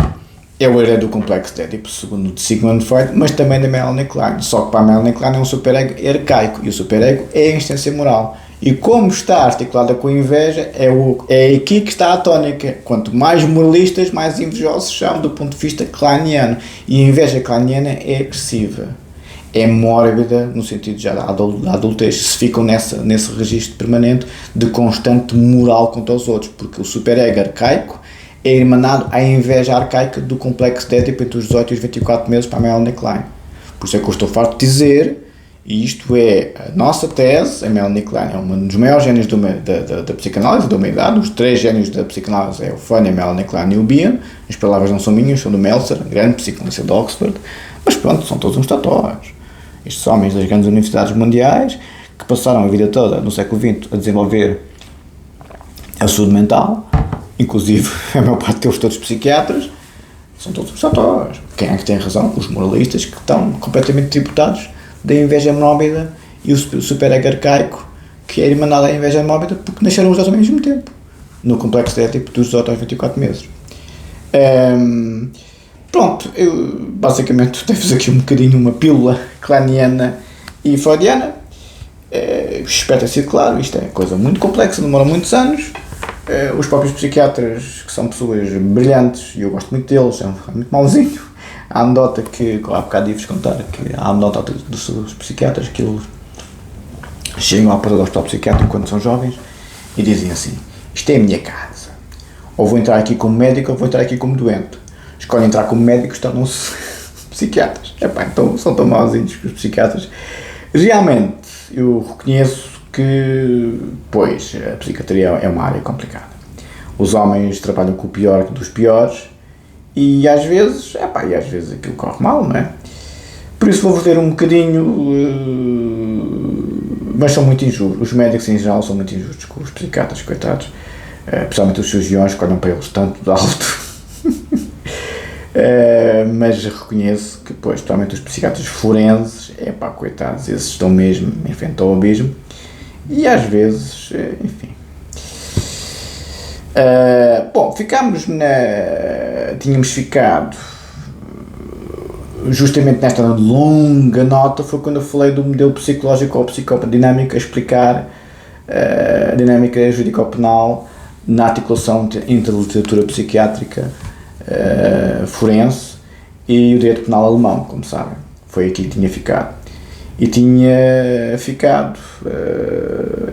é o herdeiro do complexo de Édipo, segundo o Sigmund Freud, mas também da Melanie Klein, só que para a Melanie Klein é um superego arcaico, e o superego é a instância moral. E como está articulada com a inveja, é aqui que está a tónica. Quanto mais moralistas, mais invejosos são do ponto de vista kleiniano. E a inveja kleiniana é agressiva, é mórbida, no sentido já da adultez, se ficam nesse registro permanente de constante moral contra os outros, porque o superego arcaico é emanado à inveja arcaica do complexo de Édipo entre os 18 e os 24 meses para a Melanie Klein. Por isso é que eu estou farto de dizer, e isto é a nossa tese, a Melanie Klein é um dos maiores génios da psicanálise da humanidade, os 3 génios da psicanálise é o Freud, a Melanie Klein e o Bion, as palavras não são minhas, são do Meltzer, grande psicanalista de Oxford, mas pronto, são todos uns tatuados. Estes homens das grandes universidades mundiais, que passaram a vida toda no século XX a desenvolver a saúde mental, inclusive a maior parte deles todos psiquiatras, são todos uns tatuados. Quem é que tem razão? Os moralistas, que estão completamente tributados da inveja mórbida, e o superego arcaico, que é emanado à inveja mórbida porque nasceram os dois ao mesmo tempo, no complexo de Édipo dos 18 aos 24 meses. Pronto, eu basicamente devo-vos aqui um bocadinho uma pílula kleiniana e freudiana. Espero ter sido claro, isto é coisa muito complexa, demora muitos anos. Os próprios psiquiatras, que são pessoas brilhantes, e eu gosto muito deles, é muito mauzinho. A anedota que há bocado ia-vos contar, que a anedota dos psiquiatras, que eles chegam à porta do hospital psiquiátrico quando são jovens e dizem assim: isto é a minha casa, ou vou entrar aqui como médico ou vou entrar aqui como doente. Escolhem entrar como médicos, tornam-se psiquiatras. Então são tão mauzinhos que os psiquiatras. Realmente, eu reconheço que, pois, a psiquiatria é uma área complicada. Os homens trabalham com o pior dos piores e às vezes aquilo corre mal, não é? Por isso vou-vos ler um bocadinho, mas são muito injustos. Os médicos em geral são muito injustos com os psiquiatras, coitados. Especialmente os cirurgiões que olham para eles tanto de alto. Mas reconheço que, pois, especialmente os psiquiatras forenses, coitados, esses estão mesmo em frente ao abismo. E às vezes, enfim. Bom, tínhamos ficado justamente nesta longa nota, foi quando eu falei do modelo psicológico ou psicodinâmico a explicar a dinâmica jurídico-penal na articulação entre a literatura psiquiátrica forense e o direito penal alemão, como sabem. Foi aqui que tinha ficado. E tinha ficado,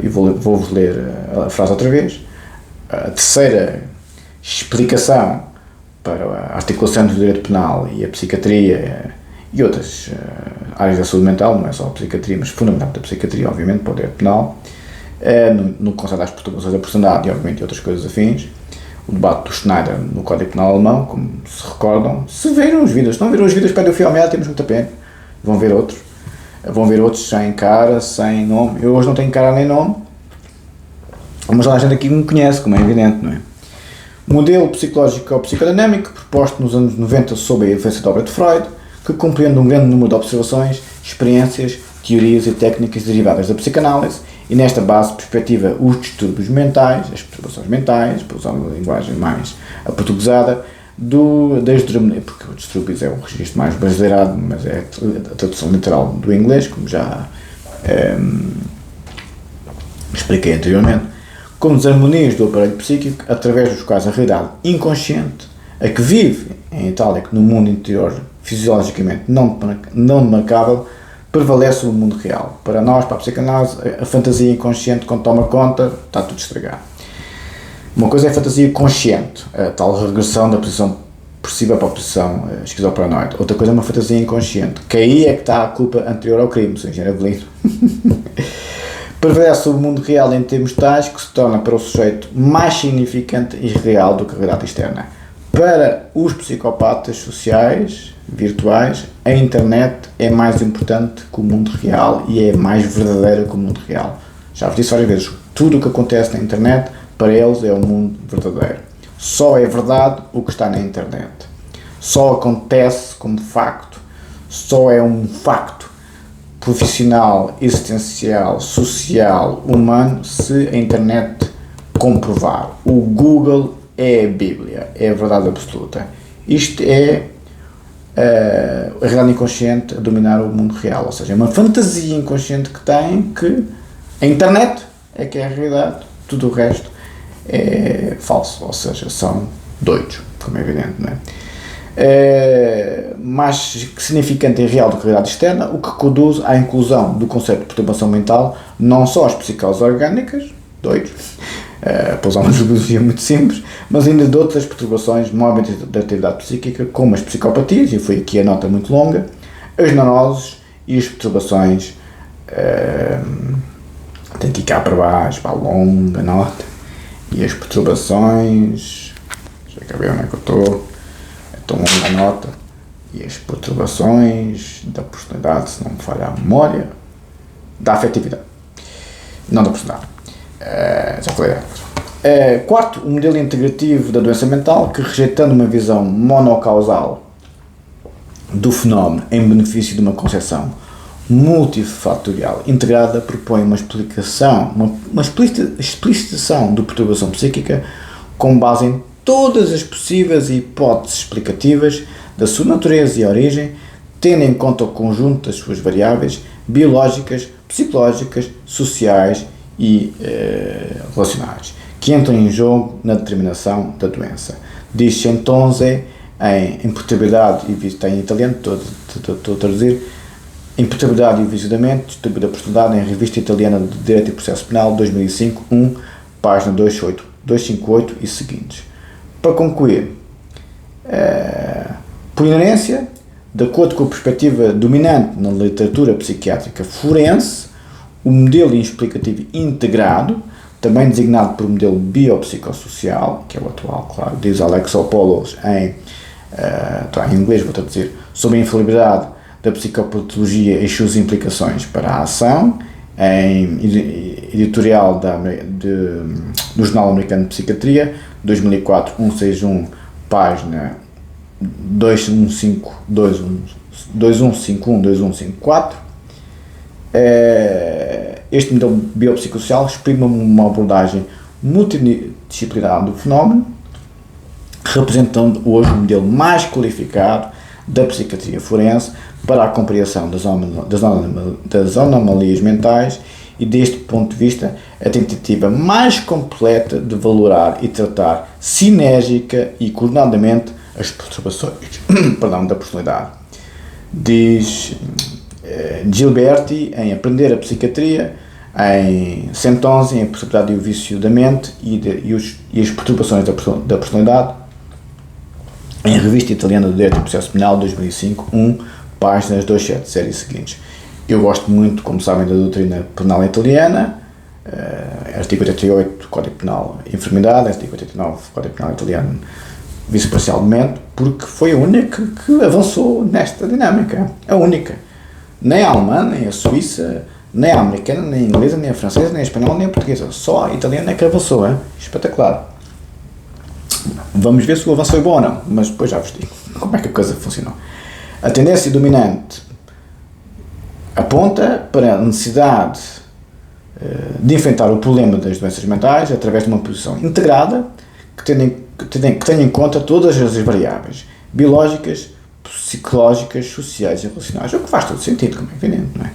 e vou-vos ler a frase outra vez, a terceira explicação para a articulação do direito penal e a psiquiatria e outras áreas da saúde mental, não é só a psiquiatria, mas fundamentalmente a psiquiatria, obviamente, para o direito penal, no que concerne às perturbações da personalidade e, obviamente, outras coisas afins. O debate do Schneider no Código Penal Alemão, como se recordam, se viram os vídeos, se não viram os vídeos, pedem o fio ao meio, temos muita pena, vão ver outros sem cara, sem nome. Eu hoje não tenho cara nem nome, mas toda a gente aqui me conhece, como é evidente, não é? Modelo psicológico ou psicodinâmico proposto nos anos 90 sob a influência da obra de Freud, que compreende um grande número de observações, experiências, teorias e técnicas derivadas da psicanálise, e nesta base perspectiva os distúrbios mentais, as perturbações mentais, para usar uma linguagem mais aportuguesada, porque o distúrbios é o registro mais brasileirado, mas é a tradução literal do inglês, como já expliquei anteriormente, como desarmonias do aparelho psíquico, através dos quais a realidade inconsciente, a que vive em itálico no mundo interior fisiologicamente não demarcável, prevalece o mundo real. Para nós, para a psicanálise, a fantasia inconsciente, quando toma conta, está tudo estragado. Uma coisa é a fantasia consciente, a tal regressão da posição possível para a posição esquizoparanoide. Outra coisa é uma fantasia inconsciente, que aí é que está a culpa anterior ao crime, Sr. Engenheiro Avelino. Prevalece o mundo real em termos tais que se torna para o sujeito mais significante e real do que a realidade externa. Para os psicopatas sociais, virtuais, a internet é mais importante que o mundo real e é mais verdadeira que o mundo real. Já vos disse várias vezes, tudo o que acontece na internet, para eles é o mundo verdadeiro. Só é verdade o que está na internet. Só acontece como facto, só é um facto profissional, existencial, social, humano, se a internet comprovar. O Google é a Bíblia, é a verdade absoluta. Isto é a realidade inconsciente a dominar o mundo real, ou seja, é uma fantasia inconsciente que tem que a internet é que é a realidade, tudo o resto é falso, ou seja, são doidos, como é evidente, não é? Mais significante e real do que a realidade externa, o que conduz à inclusão do conceito de perturbação mental, não só as psicoses orgânicas, doidos, para usar uma terminologia muito simples, mas ainda de outras perturbações móveis da atividade psíquica, como as psicopatias, e foi aqui a nota muito longa, as neuroses e as perturbações, tem que ir cá para baixo, para a longa nota, e as perturbações, já acabei onde é que eu estou, tão longa nota, e as perturbações da personalidade, se não me falha a memória, da afetividade, não da personalidade. Já falei. Quarto, o modelo integrativo da doença mental, que, rejeitando uma visão monocausal do fenómeno em benefício de uma concepção multifatorial integrada, propõe uma explicação, uma explicitação da perturbação psíquica com base em todas as possíveis hipóteses explicativas da sua natureza e origem, tendo em conta o conjunto das suas variáveis biológicas, psicológicas, sociais e relacionais, que entram em jogo na determinação da doença. Diz-se entonces em imputabilidade, e está em italiano, estou a traduzir, imputabilidade e enviesamento, distúrbio da personalidade, em Revista Italiana de Direito e Processo Penal, 2005, página 258 e seguintes. Para concluir, por inerência, de acordo com a perspectiva dominante na literatura psiquiátrica forense, o modelo explicativo integrado, também designado por modelo biopsicossocial, que é o atual, claro, diz Alexopoulos em inglês, vou traduzir, sobre a infalibilidade da psicopatologia e suas implicações para a ação, em editorial do Jornal Americano de Psiquiatria, 2004, 161, página 2151-2154. Este modelo biopsicossocial exprime uma abordagem multidisciplinar do fenómeno, representando hoje o modelo mais qualificado da psiquiatria forense para a compreensão das anomalias mentais e, deste ponto de vista, a tentativa mais completa de valorar e tratar sinérgica e coordenadamente as perturbações da personalidade. Diz Gilberti em Aprender a Psiquiatria, em Sentonzi, em A Possibilidade e o Vício da Mente e as Perturbações da Personalidade, em Revista Italiana do Direito e Processo Penal, 2005, 1, páginas 27, séries seguintes. Eu gosto muito, como sabem, da doutrina penal italiana, artigo 88, Código Penal Enfermidade, artigo 89, Código Penal Italiano, Vício Parcial de Mente, porque foi a única que avançou nesta dinâmica. A única. Nem a alemã, nem a suíça, nem a americana, nem a inglesa, nem a francesa, nem a espanhola, nem a portuguesa. Só a italiana é que avançou, hein? Espetacular. Vamos ver se o avanço foi bom ou não, mas depois já vos digo como é que a coisa funcionou. A tendência dominante aponta para a necessidade de enfrentar o problema das doenças mentais através de uma posição integrada que tenha em conta todas as variáveis biológicas, psicológicas, sociais e relacionais, o que faz todo sentido, como é evidente, não é?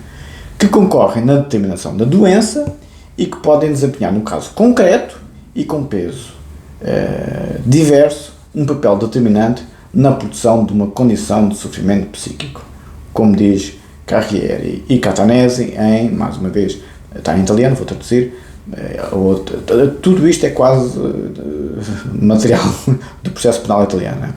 Que concorrem na determinação da doença e que podem desempenhar, no caso concreto e com peso diverso, um papel determinante na produção de uma condição de sofrimento psíquico, como diz Carrieri e Catanese mais uma vez, está em italiano, vou traduzir, tudo isto é quase material do processo penal italiano.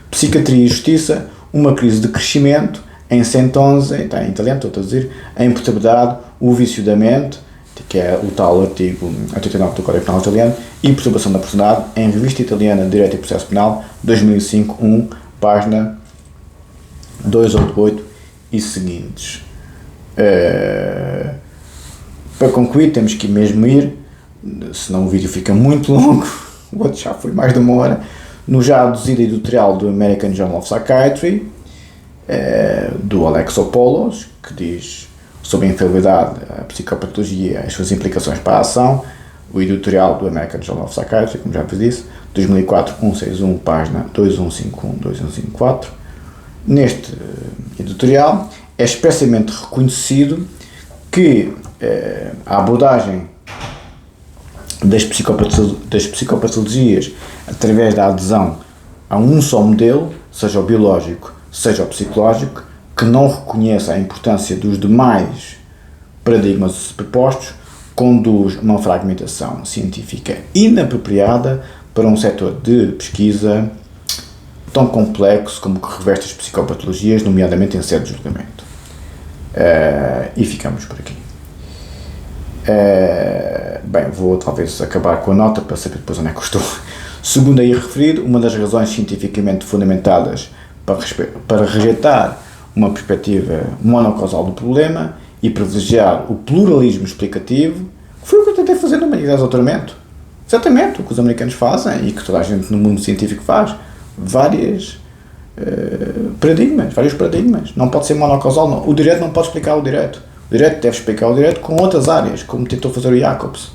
Psiquiatria e Justiça, uma crise de crescimento, em Sentonzi, está em italiano, estou a traduzir, a imputabilidade, o vício da mente, que é o tal artigo 89 do Código Penal italiano, e perturbação da personalidade, em Revista Italiana de Direito e Processo Penal, 2005, 1, página 288 e seguintes. Para concluir, temos que mesmo ir, senão o vídeo fica muito longo, o outro já foi mais de uma hora, no já aduzido editorial do American Journal of Psychiatry, do Alexopoulos, que diz sobre a infalibilidade, a psicopatologia e as suas implicações para a ação, o editorial do American Journal of Psychiatry, como já vos disse, 2004, 161, página 2151-2154. Neste editorial é expressamente reconhecido que a abordagem das psicopatologias através da adesão a um só modelo, seja o biológico, seja o psicológico, que não reconheça a importância dos demais paradigmas propostos, conduz a uma fragmentação científica inapropriada para um setor de pesquisa tão complexo como que reveste as psicopatologias, nomeadamente em sede de julgamento. E ficamos por aqui. Bem, vou talvez acabar com a nota para saber depois onde é que eu estou. Segundo aí referido, uma das razões cientificamente fundamentadas para rejeitar uma perspectiva monocausal do problema e privilegiar o pluralismo explicativo, que foi o que eu tentei fazer no Humanidades de Doutoramento. Exatamente o que os americanos fazem e que toda a gente no mundo científico faz. Vários paradigmas. Não pode ser monocausal. Não. O direito não pode explicar o direito. O direito deve explicar o direito com outras áreas, como tentou fazer o Jacobs.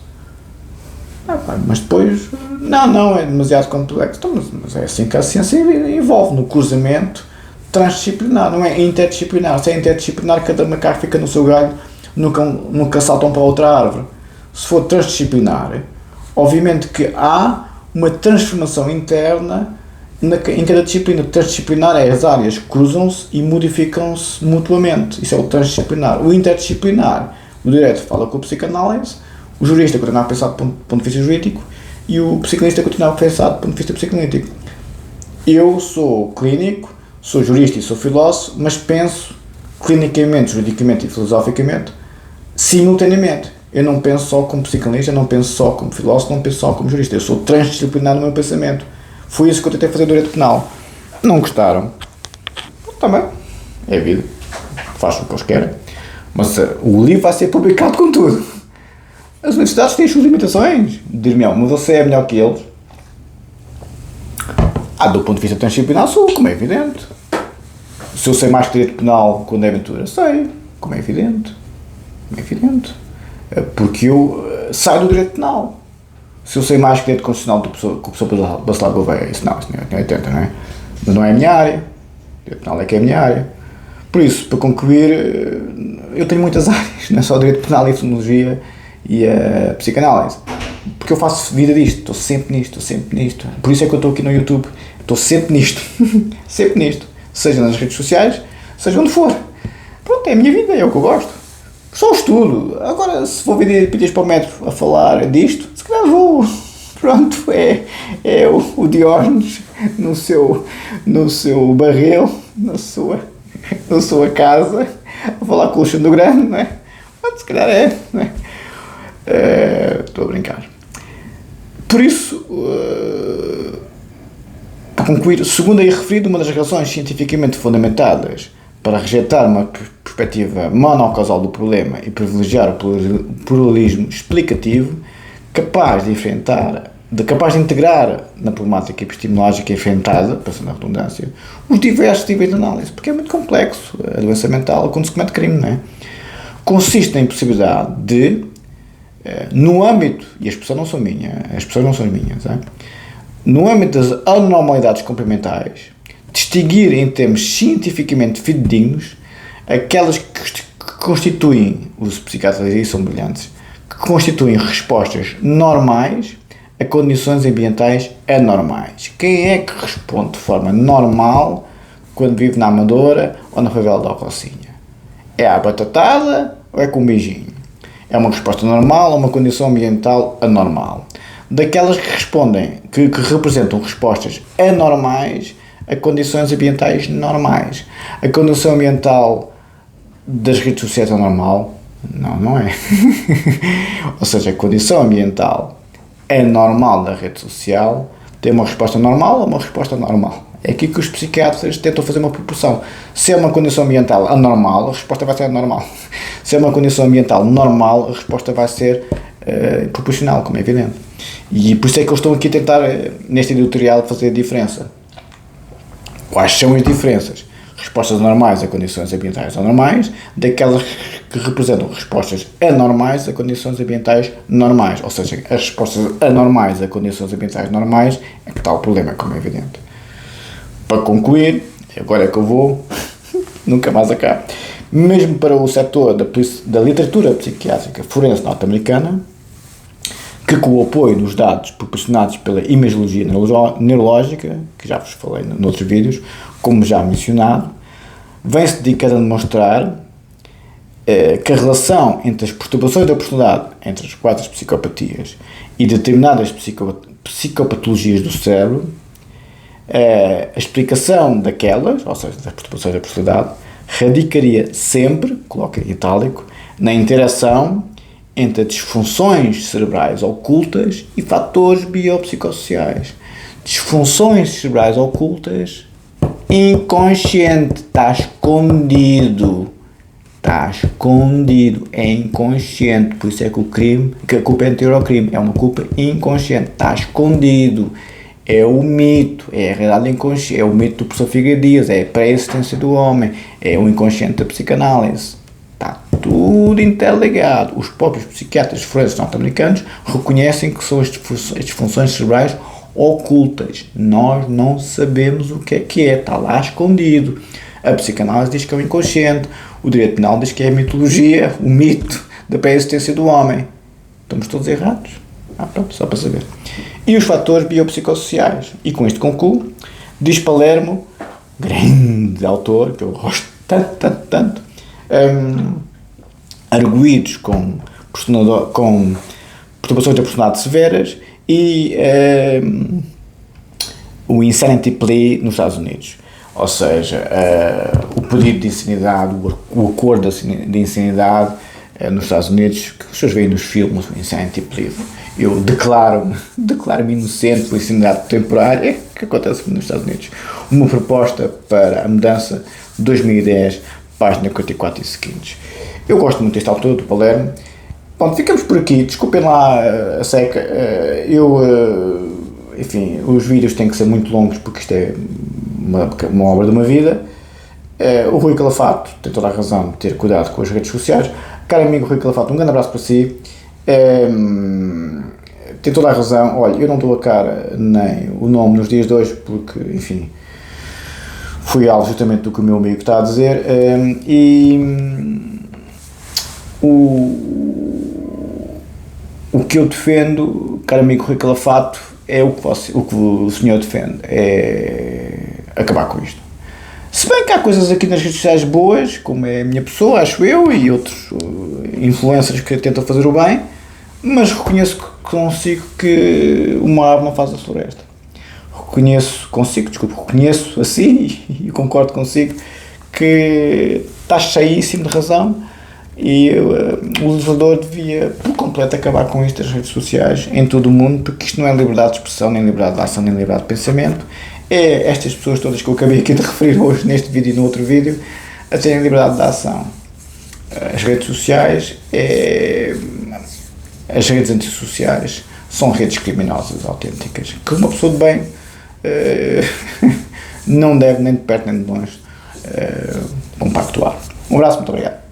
Mas depois, não, é demasiado complexo. Então, mas é assim que a ciência envolve, no cruzamento transdisciplinar, não é interdisciplinar. Se é interdisciplinar, cada macaco fica no seu galho, nunca saltam para outra árvore. Se for transdisciplinar, obviamente que há uma transformação interna em cada disciplina. Transdisciplinar é as áreas que cruzam-se e modificam-se mutuamente. Isso é o transdisciplinar. O interdisciplinar, o direito fala com a psicanálise, O jurista continuava a pensar do ponto de vista jurídico e o psicanalista continuava a pensar do ponto de vista psicanalítico. Eu sou clínico, sou jurista e sou filósofo, mas penso clinicamente, juridicamente e filosoficamente simultaneamente. Eu não penso só como psicanalista, não penso só como filósofo, não penso só como jurista. Eu sou transdisciplinar no meu pensamento. Foi isso que eu tentei fazer no direito penal. Não gostaram. Também. É a vida. Faz o que eles querem. Mas o livro vai ser publicado com tudo. As universidades têm as suas limitações. Dir-me, mas você é melhor que eles. Do ponto de vista transdisciplinar, sou, como é evidente. Se eu sei mais que direito penal quando é aventura, sei, como é evidente. Como é evidente. Porque eu saio do direito penal. Se eu sei mais que direito constitucional do que o professor Bacelar Gouveia, isso não é 80, não é? Mas não é a minha área. O direito penal é que é a minha área. Por isso, para concluir, eu tenho muitas áreas, não é só o direito penal e a fenomenologia e a psicanálise. Porque eu faço vida disto, estou sempre nisto. Por isso é que eu estou aqui no YouTube, estou sempre nisto, sempre nisto. Seja nas redes sociais, seja onde for. Pronto, é a minha vida, é o que eu gosto. Só estudo. Agora, se vou vir pedir para o médico a falar disto, se calhar vou. Pronto, é o Diógenes no seu barril, na sua casa, a falar com o Alexandre Grande, não é? Pronto, se calhar não é? Estou a brincar. Por isso, para concluir, segundo aí referido, uma das razões cientificamente fundamentadas para rejeitar uma perspectiva monocausal do problema e privilegiar o pluralismo explicativo capaz de integrar na problemática epistemológica enfrentada, passando a redundância, os diversos níveis de análise, porque é muito complexo a doença mental quando se comete crime, não é? Consiste na impossibilidade de, no âmbito, e as pessoas não são minhas, é? No âmbito das anormalidades complementares, distinguir em termos cientificamente fidedignos aquelas que constituem, os psiquiatras aí são brilhantes, que constituem respostas normais a condições ambientais anormais. Quem é que responde de forma normal quando vive na Amadora ou na favela da Rocinha? É à batatada ou é com um beijinho? É uma resposta normal a uma condição ambiental anormal. Daquelas que respondem, que representam respostas anormais a condições ambientais normais. A condição ambiental das redes sociais é normal? Não é. Ou seja, a condição ambiental anormal da rede social tem uma resposta normal ou uma resposta normal. É aqui que os psiquiatras tentam fazer uma proporção. Se é uma condição ambiental anormal, a resposta vai ser anormal. Se é uma condição ambiental normal, a resposta vai ser proporcional, como é evidente. E por isso é que eu estou aqui a tentar, neste editorial, fazer a diferença. Quais são as diferenças? Respostas normais a condições ambientais anormais, daquelas que representam respostas anormais a condições ambientais normais. Ou seja, as respostas anormais a condições ambientais normais é que está o problema, como é evidente. Para concluir, agora é que eu vou, nunca mais acabo, mesmo para o setor da literatura psiquiátrica forense norte-americana, que com o apoio dos dados proporcionados pela imagiologia neurológica, que já vos falei noutros vídeos, como já mencionado, vem-se dedicando a demonstrar que a relação entre as perturbações da personalidade, entre as quatro psicopatias e determinadas psicopatologias do cérebro, a explicação daquelas, ou seja, das perturbações da personalidade, radicaria sempre, coloca em itálico, na interação entre disfunções cerebrais ocultas e fatores biopsicossociais. Disfunções cerebrais ocultas, inconsciente, está escondido, é inconsciente, por isso é que a culpa é anterior ao crime, é uma culpa inconsciente, está escondido, é o mito, é a realidade inconsciente, é o mito do professor Figueiredo Dias, é a pré-existência do homem, é o inconsciente da psicanálise. Está tudo interligado. Os próprios psiquiatras forenses norte-americanos reconhecem que são as disfunções cerebrais ocultas. Nós não sabemos o que é, está lá escondido. A psicanálise diz que é o inconsciente, o direito penal diz que é a mitologia, o mito da pré-existência do homem. Estamos todos errados? Pronto, só para saber. E os fatores biopsicossociais. E com isto concluo. Diz Palermo, grande autor, que eu gosto tanto, arguídos com perturbações da personalidade severas e o insanity plea nos Estados Unidos. Ou seja, o pedido de insanidade, o acordo de insanidade nos Estados Unidos, que as pessoas veem nos filmes, o insanity plea. Eu declaro-me inocente por insanidade temporária, que acontece nos Estados Unidos. Uma proposta para a mudança de 2010, página 44 e seguintes. Eu gosto muito deste autor, do Palermo. Pronto, ficamos por aqui. Desculpem lá a seca. Enfim, os vídeos têm que ser muito longos porque isto é uma obra de uma vida. O Rui Calafato tem toda a razão de ter cuidado com as redes sociais. Caro amigo Rui Calafato, um grande abraço para si. Tem toda a razão. Olha, eu não dou a cara nem o nome nos dias de hoje porque, enfim, fui alvo justamente do que o meu amigo está a dizer. O que eu defendo, caro amigo Rui Calafato, é o que o senhor defende, é acabar com isto. Se bem que há coisas aqui nas redes sociais boas, como é a minha pessoa, acho eu, e outros influencers que tentam fazer o bem, mas reconheço que uma árvore não faz a floresta. Reconheço assim, e concordo consigo, que está cheíssimo de razão, e o legislador devia por completo acabar com isto das redes sociais em todo o mundo, porque isto não é liberdade de expressão, nem liberdade de ação, nem liberdade de pensamento. É estas pessoas todas que eu acabei aqui de referir hoje neste vídeo e no outro vídeo a terem liberdade de ação. As redes sociais, as redes antissociais são redes criminosas autênticas, que uma pessoa de bem não deve nem de perto nem de longe compactuar. Um abraço, muito obrigado.